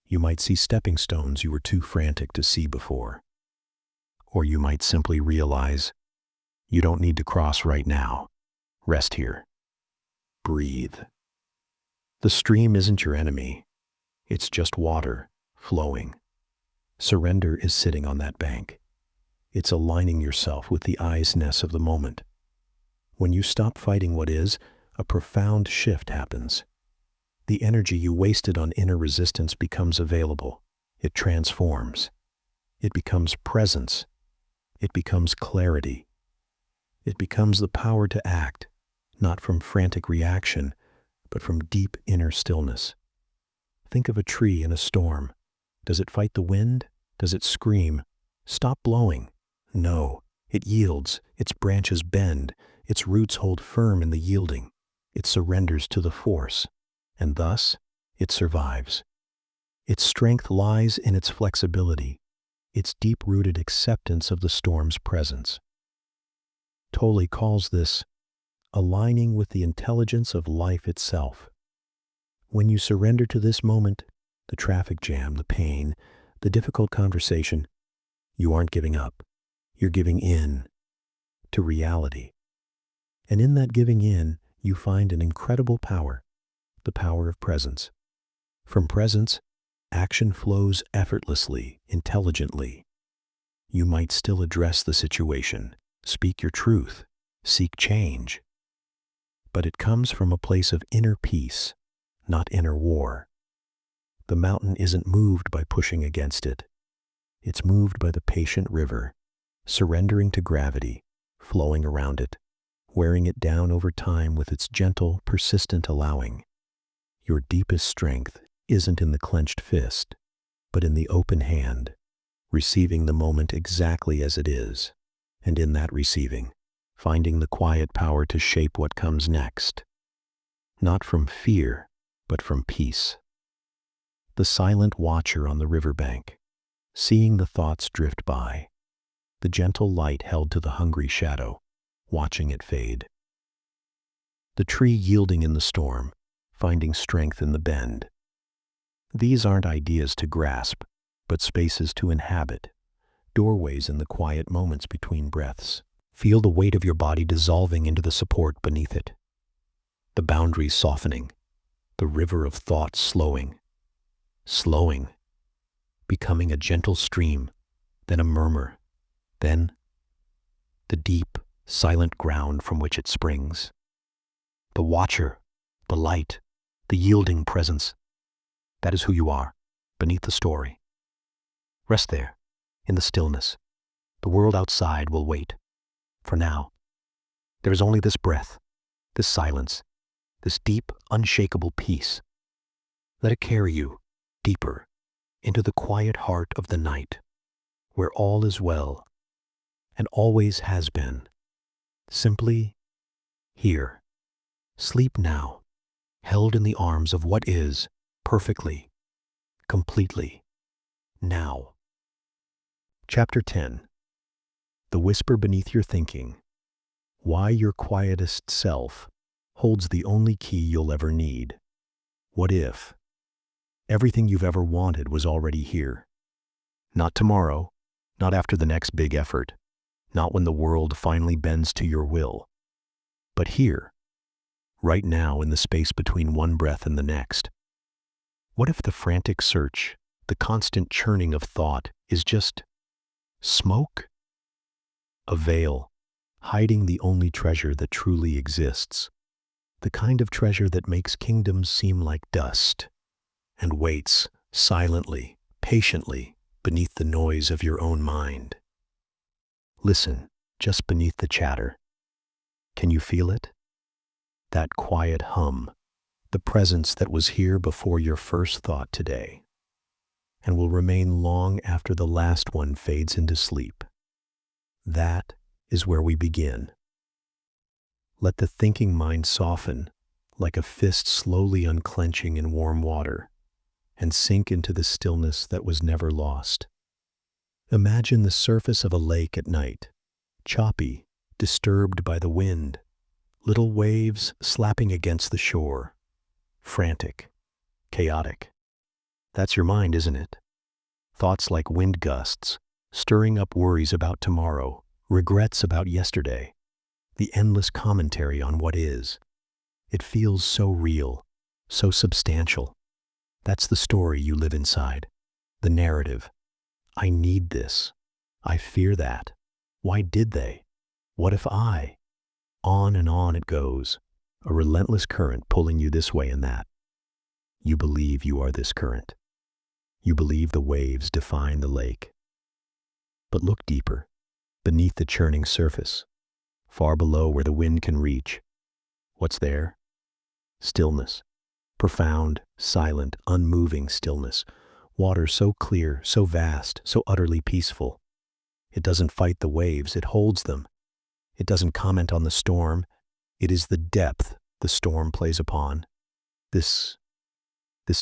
You might see stepping stones you were too frantic to see before. Or you might simply realize, you don't need to cross right now. Rest here. Breathe. The stream isn't your enemy. It's just water, flowing. Surrender is sitting on that bank. It's aligning yourself with the eyes-ness of the moment. When you stop fighting what is, a profound shift happens. The energy you wasted on inner resistance becomes available. It transforms. It becomes presence. It becomes clarity. It becomes the power to act, not from frantic reaction, but from deep inner stillness. Think of a tree in a storm. Does it fight the wind? Does it scream, "Stop blowing"? No, it yields, its branches bend, its roots hold firm in the yielding. It surrenders to the force, and thus it survives. Its strength lies in its flexibility, its deep-rooted acceptance of the storm's presence. Tolle calls this aligning with the intelligence of life itself. When you surrender to this moment, the traffic jam, the pain, the difficult conversation, you aren't giving up. You're giving in to reality. And in that giving in, you find an incredible power, the power of presence. From presence, action flows effortlessly, intelligently. You might still address the situation, speak your truth, seek change. But it comes from a place of inner peace, not inner war. The mountain isn't moved by pushing against it. It's moved by the patient river, surrendering to gravity, flowing around it, wearing it down over time with its gentle, persistent allowing. Your deepest strength isn't in the clenched fist, but in the open hand, receiving the moment exactly as it is, and in that receiving, finding the quiet power to shape what comes next. Not from fear, but from peace. The silent watcher on the riverbank, seeing the thoughts drift by, the gentle light held to the hungry shadow, watching it fade. The tree yielding in the storm, finding strength in the bend. These aren't ideas to grasp, but spaces to inhabit, doorways in the quiet moments between breaths. Feel the weight of your body dissolving into the support beneath it. The boundaries softening, the river of thoughts slowing, becoming a gentle stream, then a murmur, then the deep, silent ground from which it springs. The watcher, the light, the yielding presence. That is who you are, beneath the story. Rest there, in the stillness. The world outside will wait. For now, there is only this breath, this silence, this deep, unshakable peace. Let it carry you deeper into the quiet heart of the night, where all is well and always has been. Simply here. Sleep now, held in the arms of what is, perfectly, completely, now. Chapter 10. The whisper beneath your thinking. Why your quietest self holds the only key you'll ever need. What if everything you've ever wanted was already here? Not tomorrow, not after the next big effort, not when the world finally bends to your will, but here, right now in the space between one breath and the next. What if the frantic search, the constant churning of thought is just smoke? A veil, hiding the only treasure that truly exists, the kind of treasure that makes kingdoms seem like dust, and waits silently, patiently, beneath the noise of your own mind. Listen, just beneath the chatter. Can you feel it? That quiet hum, the presence that was here before your first thought today, and will remain long after the last one fades into sleep. That is where we begin. Let the thinking mind soften, like a fist slowly unclenching in warm water, and sink into the stillness that was never lost. Imagine the surface of a lake at night, choppy, disturbed by the wind, little waves slapping against the shore, frantic, chaotic. That's your mind, isn't it? Thoughts like wind gusts, stirring up worries about tomorrow, regrets about yesterday, the endless commentary on what is. It feels so real, so substantial. That's the story you live inside, the narrative. I need this. I fear that. Why did they? What if I? On and on it goes, a relentless current pulling you this way and that. You believe you are this current. You believe the waves define the lake. But look deeper, beneath the churning surface, far below where the wind can reach. What's there? Stillness. Profound, silent, unmoving stillness. Water so clear, so vast, so utterly peaceful. It doesn't fight the waves, it holds them. It doesn't comment on the storm. It is the depth the storm plays upon. This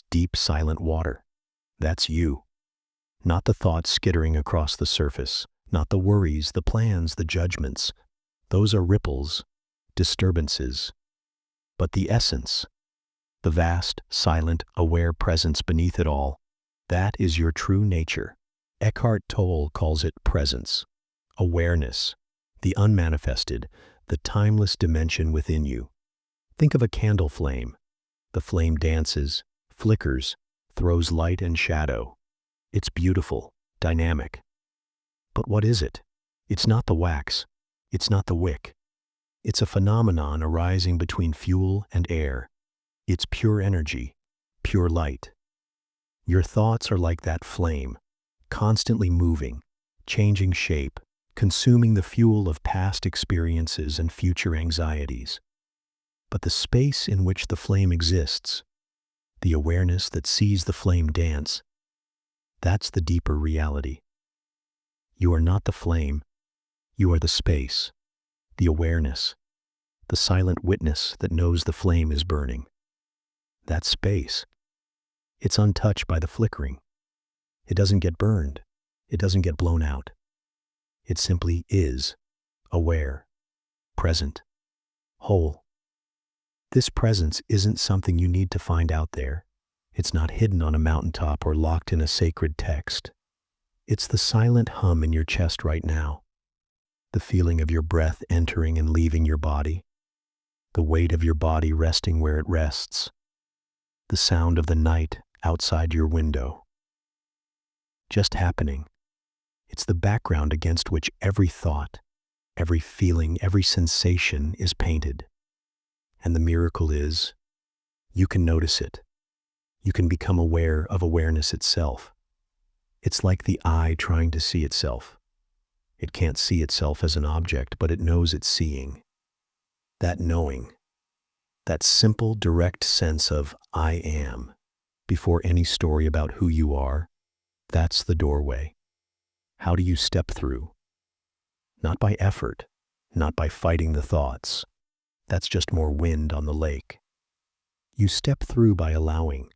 deep, silent water. That's you. Not the thoughts skittering across the surface, not the worries, the plans, the judgments. Those are ripples, disturbances. But the essence, the vast, silent, aware presence beneath it all, that is your true nature. Eckhart Tolle calls it presence, awareness, the unmanifested, the timeless dimension within you. Think of a candle flame. The flame dances, flickers, throws light and shadow. It's beautiful, dynamic. But what is it? It's not the wax. It's not the wick. It's a phenomenon arising between fuel and air. It's pure energy, pure light. Your thoughts are like that flame, constantly moving, changing shape, consuming the fuel of past experiences and future anxieties. But the space in which the flame exists, the awareness that sees the flame dance, that's the deeper reality. You are not the flame, you are the space, the awareness, the silent witness that knows the flame is burning. That space, it's untouched by the flickering. It doesn't get burned. It doesn't get blown out. It simply is, aware, present, whole. This presence isn't something you need to find out there. It's not hidden on a mountaintop or locked in a sacred text. It's the silent hum in your chest right now, the feeling of your breath entering and leaving your body, the weight of your body resting where it rests, the sound of the night outside your window. Just happening. It's the background against which every thought, every feeling, every sensation is painted. And the miracle is, you can notice it. You can become aware of awareness itself. It's like the eye trying to see itself. It can't see itself as an object, but it knows it's seeing. That knowing, that simple, direct sense of I am, before any story about who you are, that's the doorway. How do you step through? Not by effort, not by fighting the thoughts. That's just more wind on the lake. You step through by allowing,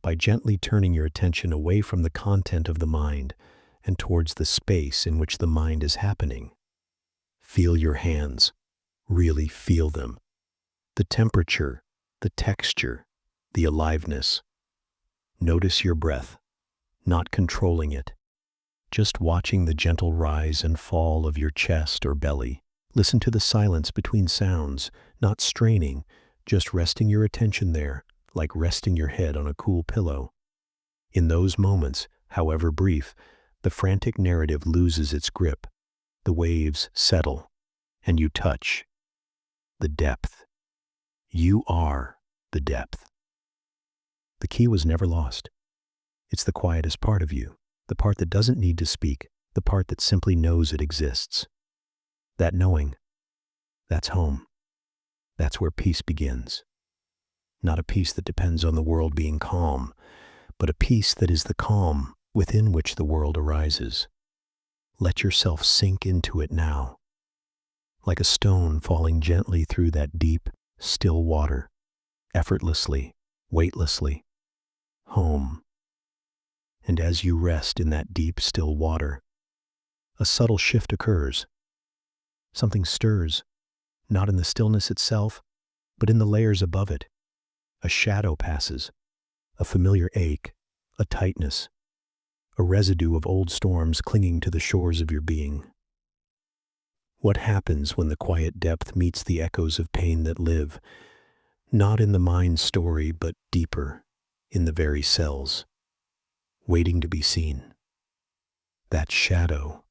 by gently turning your attention away from the content of the mind and towards the space in which the mind is happening. Feel your hands. Really feel them. The temperature, the texture, the aliveness. Notice your breath, not controlling it, just watching the gentle rise and fall of your chest or belly. Listen to the silence between sounds, not straining, just resting your attention there, like resting your head on a cool pillow. In those moments, however brief, the frantic narrative loses its grip. The waves settle, and you touch the depth. You are the depth. The key was never lost. It's the quietest part of you, the part that doesn't need to speak, the part that simply knows it exists. That knowing, that's home. That's where peace begins. Not a peace that depends on the world being calm, but a peace that is the calm within which the world arises. Let yourself sink into it now, like a stone falling gently through that deep, still water, effortlessly, weightlessly. Home. And as you rest in that deep, still water, a subtle shift occurs. Something stirs, not in the stillness itself, but in the layers above it. A shadow passes, a familiar ache, a tightness, a residue of old storms clinging to the shores of your being. What happens when the quiet depth meets the echoes of pain that live, not in the mind's story, but deeper, in the very cells, waiting to be seen? That shadow,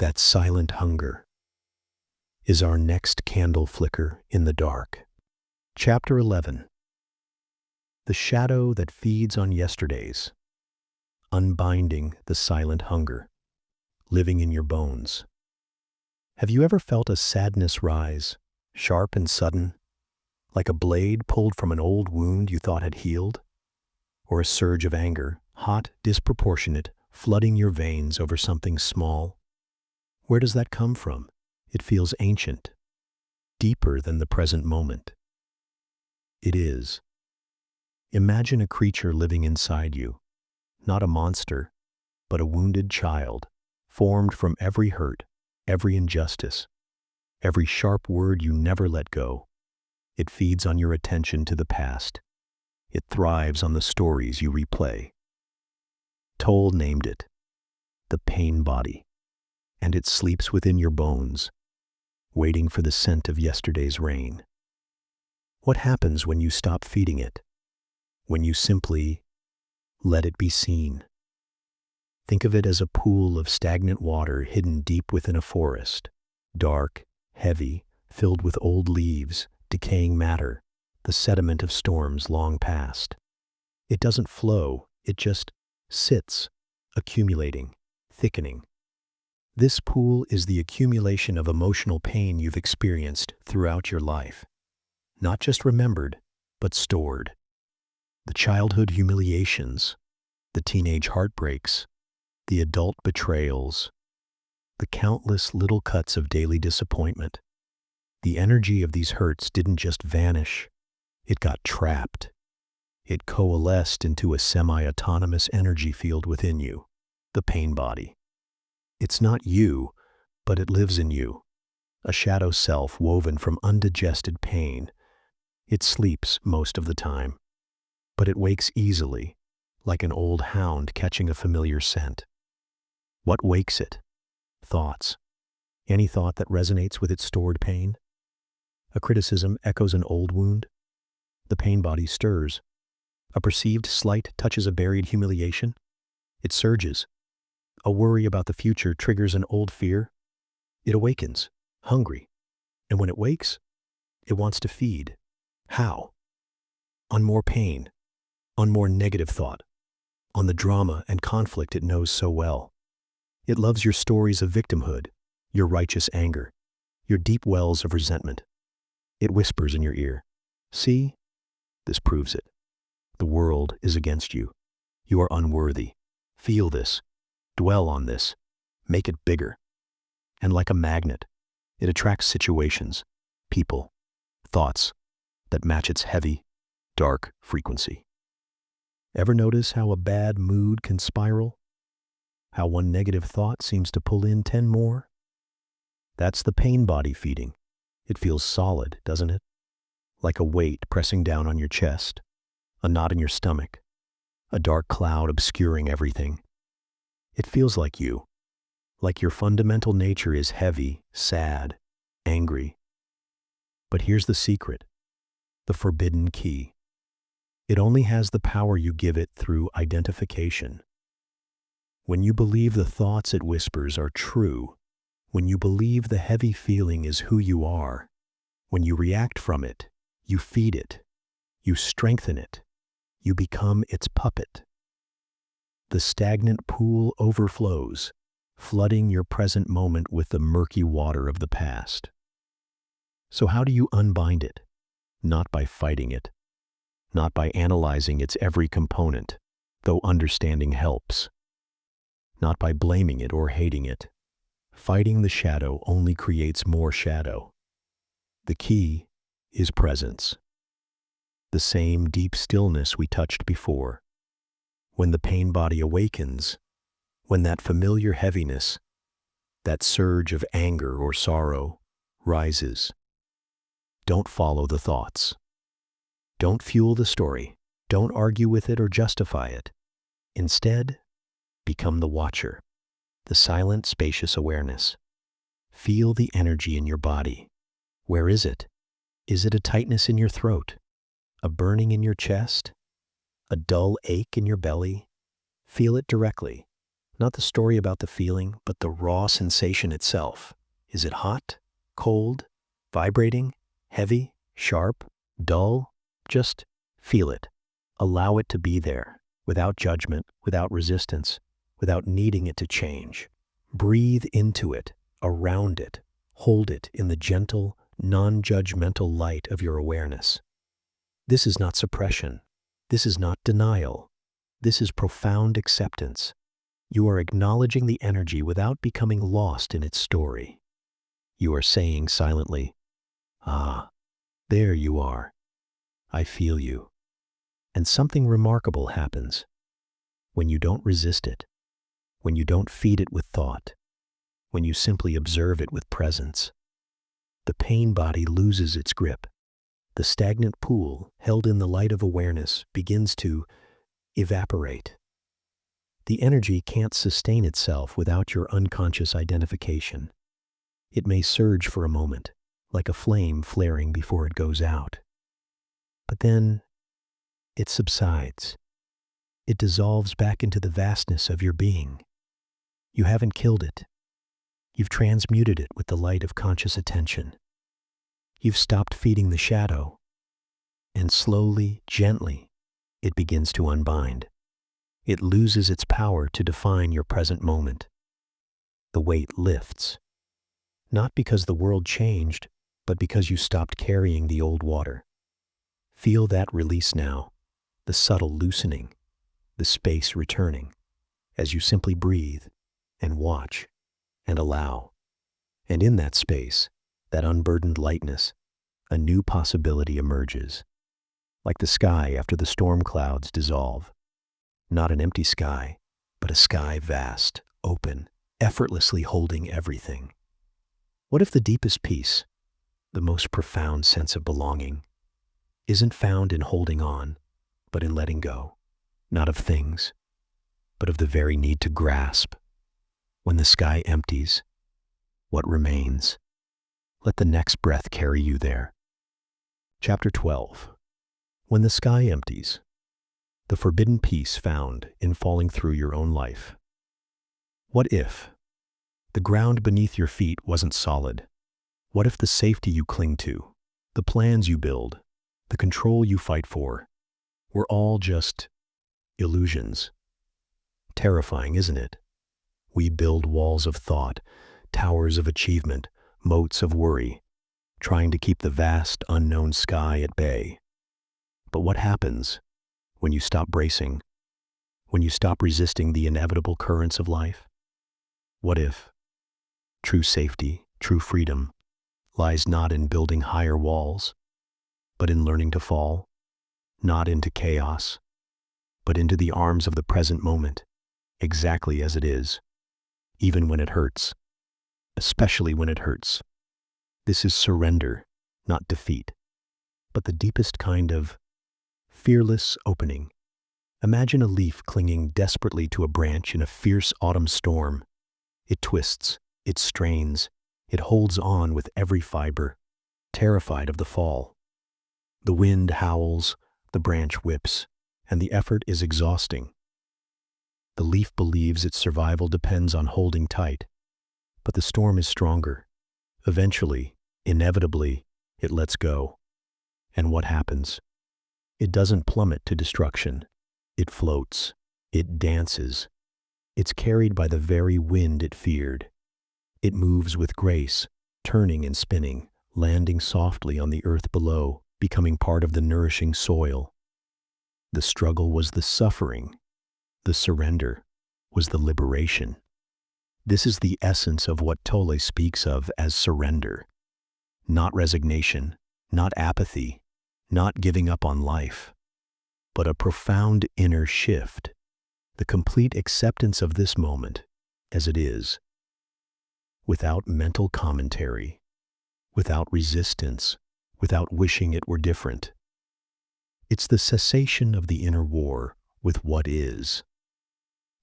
that silent hunger, is our next candle flicker in the dark. Chapter 11. The shadow that feeds on yesterdays, unbinding the silent hunger, living in your bones. Have you ever felt a sadness rise, sharp and sudden, like a blade pulled from an old wound you thought had healed? Or a surge of anger, hot, disproportionate, flooding your veins over something small? Where does that come from? It feels ancient, deeper than the present moment. It is. Imagine a creature living inside you, not a monster, but a wounded child, formed from every hurt, every injustice, every sharp word you never let go. It feeds on your attention to the past. It thrives on the stories you replay. Tolle named it the pain body, and it sleeps within your bones, waiting for the scent of yesterday's rain. What happens when you stop feeding it? When you simply let it be seen? Think of it as a pool of stagnant water hidden deep within a forest, dark, heavy, filled with old leaves, decaying matter, the sediment of storms long past. It doesn't flow, it just sits, accumulating, thickening. This pool is the accumulation of emotional pain you've experienced throughout your life. Not just remembered, but stored. The childhood humiliations, the teenage heartbreaks, the adult betrayals, the countless little cuts of daily disappointment. The energy of these hurts didn't just vanish, it got trapped. It coalesced into a semi-autonomous energy field within you, the pain body. It's not you, but it lives in you, a shadow self woven from undigested pain. It sleeps most of the time, but it wakes easily, like an old hound catching a familiar scent. What wakes it? Thoughts. Any thought that resonates with its stored pain? A criticism echoes an old wound. The pain body stirs. A perceived slight touches a buried humiliation. It surges. A worry about the future triggers an old fear. It awakens, hungry. And when it wakes, it wants to feed. How? On more pain, on more negative thought, on the drama and conflict it knows so well. It loves your stories of victimhood, your righteous anger, your deep wells of resentment. It whispers in your ear, "See? This proves it. The world is against you. You are unworthy. Feel this. Dwell on this. Make it bigger." And like a magnet, it attracts situations, people, thoughts that match its heavy, dark frequency. Ever notice how a bad mood can spiral? How one negative thought seems to pull in 10 more? That's the pain body feeding. It feels solid, doesn't it? Like a weight pressing down on your chest, a knot in your stomach, a dark cloud obscuring everything. It feels like you, like your fundamental nature is heavy, sad, angry. But here's the secret, the forbidden key. It only has the power you give it through identification. When you believe the thoughts it whispers are true, when you believe the heavy feeling is who you are, when you react from it, you feed it, you strengthen it, you become its puppet. The stagnant pool overflows, flooding your present moment with the murky water of the past. So how do you unbind it? Not by fighting it, not by analyzing its every component, though understanding helps. Not by blaming it or hating it. Fighting the shadow only creates more shadow. The key is presence. The same deep stillness we touched before. When the pain body awakens, when that familiar heaviness, that surge of anger or sorrow, rises. Don't follow the thoughts. Don't fuel the story. Don't argue with it or justify it. Instead, become the watcher, the silent, spacious awareness. Feel the energy in your body. Where is it? Is it a tightness in your throat? A burning in your chest? A dull ache in your belly? Feel it directly. Not the story about the feeling, but the raw sensation itself. Is it hot, cold, vibrating, heavy, sharp, dull? Just feel it. Allow it to be there, without judgment, without resistance, without needing it to change. Breathe into it, around it, hold it in the gentle, non-judgmental light of your awareness. This is not suppression. This is not denial. This is profound acceptance. You are acknowledging the energy without becoming lost in its story. You are saying silently, "Ah, there you are. I feel you." And something remarkable happens. When you don't resist it, when you don't feed it with thought, when you simply observe it with presence, the pain body loses its grip. The stagnant pool, held in the light of awareness, begins to evaporate. The energy can't sustain itself without your unconscious identification. It may surge for a moment, like a flame flaring before it goes out. But then it subsides. It dissolves back into the vastness of your being. You haven't killed it. You've transmuted it with the light of conscious attention. You've stopped feeding the shadow, and slowly, gently, it begins to unbind. It loses its power to define your present moment. The weight lifts, not because the world changed, but because you stopped carrying the old water. Feel that release now, the subtle loosening, the space returning, as you simply breathe and watch and allow. And in that space, that unburdened lightness, a new possibility emerges, like the sky after the storm clouds dissolve. Not an empty sky, but a sky vast, open, effortlessly holding everything. What if the deepest peace, the most profound sense of belonging, isn't found in holding on, but in letting go, not of things, but of the very need to grasp? When the sky empties, what remains? Let the next breath carry you there. Chapter 12. When the sky empties, the forbidden peace found in falling through your own life. What if the ground beneath your feet wasn't solid? What if the safety you cling to, the plans you build, the control you fight for, were all just illusions? Terrifying, isn't it? We build walls of thought, towers of achievement, moats of worry, trying to keep the vast, unknown sky at bay. But what happens when you stop bracing, when you stop resisting the inevitable currents of life? What if true safety, true freedom, lies not in building higher walls, but in learning to fall, not into chaos, but into the arms of the present moment, exactly as it is, even when it hurts, especially when it hurts. This is surrender, not defeat, but the deepest kind of fearless opening. Imagine a leaf clinging desperately to a branch in a fierce autumn storm. It twists, it strains, it holds on with every fiber, terrified of the fall. The wind howls, the branch whips, and the effort is exhausting. The leaf believes its survival depends on holding tight, but the storm is stronger. Eventually, inevitably, it lets go. And what happens? It doesn't plummet to destruction. It floats. It dances. It's carried by the very wind it feared. It moves with grace, turning and spinning, landing softly on the earth below, becoming part of the nourishing soil. The struggle was the suffering. The surrender was the liberation. This is the essence of what Tolle speaks of as surrender. Not resignation, not apathy, not giving up on life, but a profound inner shift, the complete acceptance of this moment as it is, without mental commentary, without resistance, without wishing it were different. It's the cessation of the inner war with what is.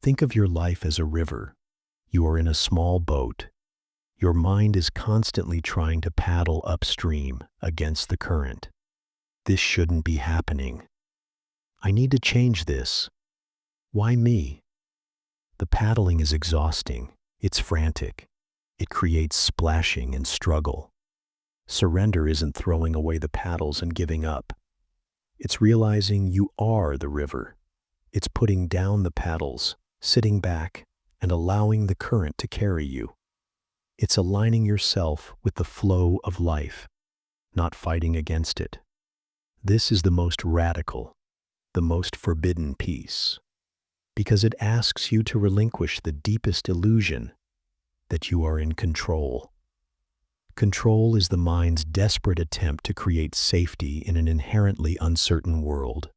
Think of your life as a river. You are in a small boat. Your mind is constantly trying to paddle upstream against the current. This shouldn't be happening. I need to change this. Why me? The paddling is exhausting. It's frantic. It creates splashing and struggle. Surrender isn't throwing away the paddles and giving up. It's realizing you are the river. It's putting down the paddles, sitting back, and allowing the current to carry you. It's aligning yourself with the flow of life, not fighting against it. This is the most radical, the most forbidden peace, because it asks you to relinquish the deepest illusion that you are in control. Control is the mind's desperate attempt to create safety in an inherently uncertain world.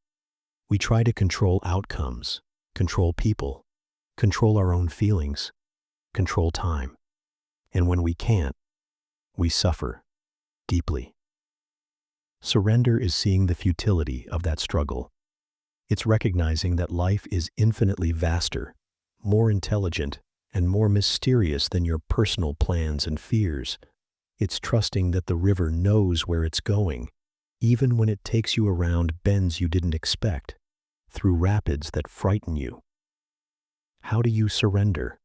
We try to control outcomes, control people, control our own feelings, control time. And when we can't, we suffer deeply. Surrender is seeing the futility of that struggle. It's recognizing that life is infinitely vaster, more intelligent, and more mysterious than your personal plans and fears. It's trusting that the river knows where it's going, even when it takes you around bends you didn't expect, through rapids that frighten you. How do you surrender?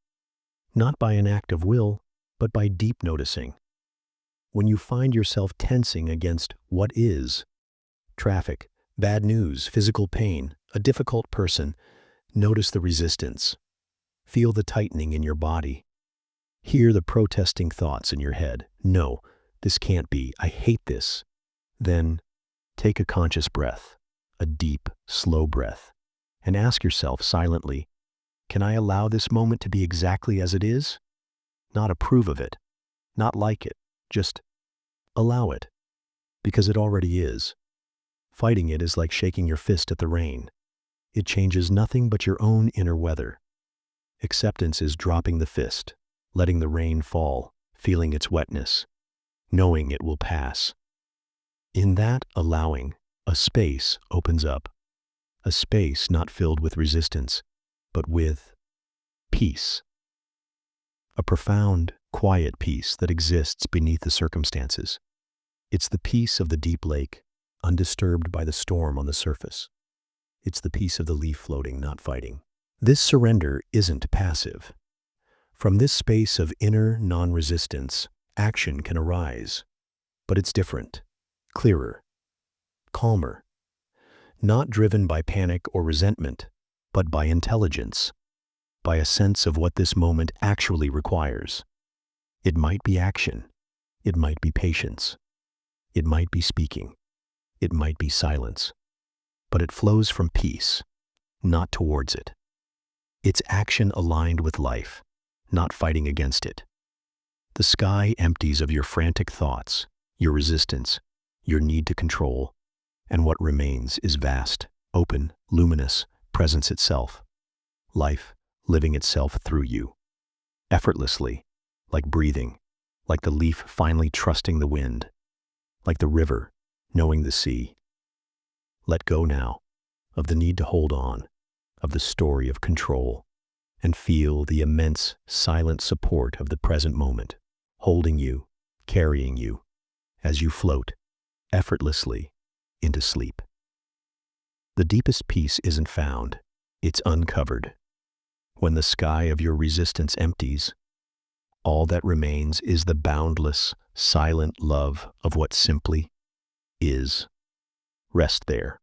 Not by an act of will, but by deep noticing. When you find yourself tensing against what is, traffic, bad news, physical pain, a difficult person, notice the resistance. Feel the tightening in your body. Hear the protesting thoughts in your head. No, this can't be. I hate this. Then take a conscious breath, a deep, slow breath, and ask yourself silently, can I allow this moment to be exactly as it is? Not approve of it, not like it, just allow it, because it already is. Fighting it is like shaking your fist at the rain. It changes nothing but your own inner weather. Acceptance is dropping the fist, letting the rain fall, feeling its wetness, knowing it will pass. In that allowing, a space opens up. A space not filled with resistance, but with peace. A profound, quiet peace that exists beneath the circumstances. It's the peace of the deep lake, undisturbed by the storm on the surface. It's the peace of the leaf floating, not fighting. This surrender isn't passive. From this space of inner non-resistance, action can arise. But it's different, clearer, calmer. Not driven by panic or resentment, but by intelligence, by a sense of what this moment actually requires. It might be action. It might be patience. It might be speaking. It might be silence. But it flows from peace, not towards it. It's action aligned with life, not fighting against it. The sky empties of your frantic thoughts, your resistance, your need to control, and what remains is vast, open, luminous, presence itself. Life living itself through you. Effortlessly, like breathing, like the leaf finally trusting the wind, like the river knowing the sea. Let go now of the need to hold on, of the story of control, and feel the immense, silent support of the present moment, holding you, carrying you, as you float, effortlessly, into sleep. The deepest peace isn't found, it's uncovered. When the sky of your resistance empties, all that remains is the boundless, silent love of what simply is. Rest there,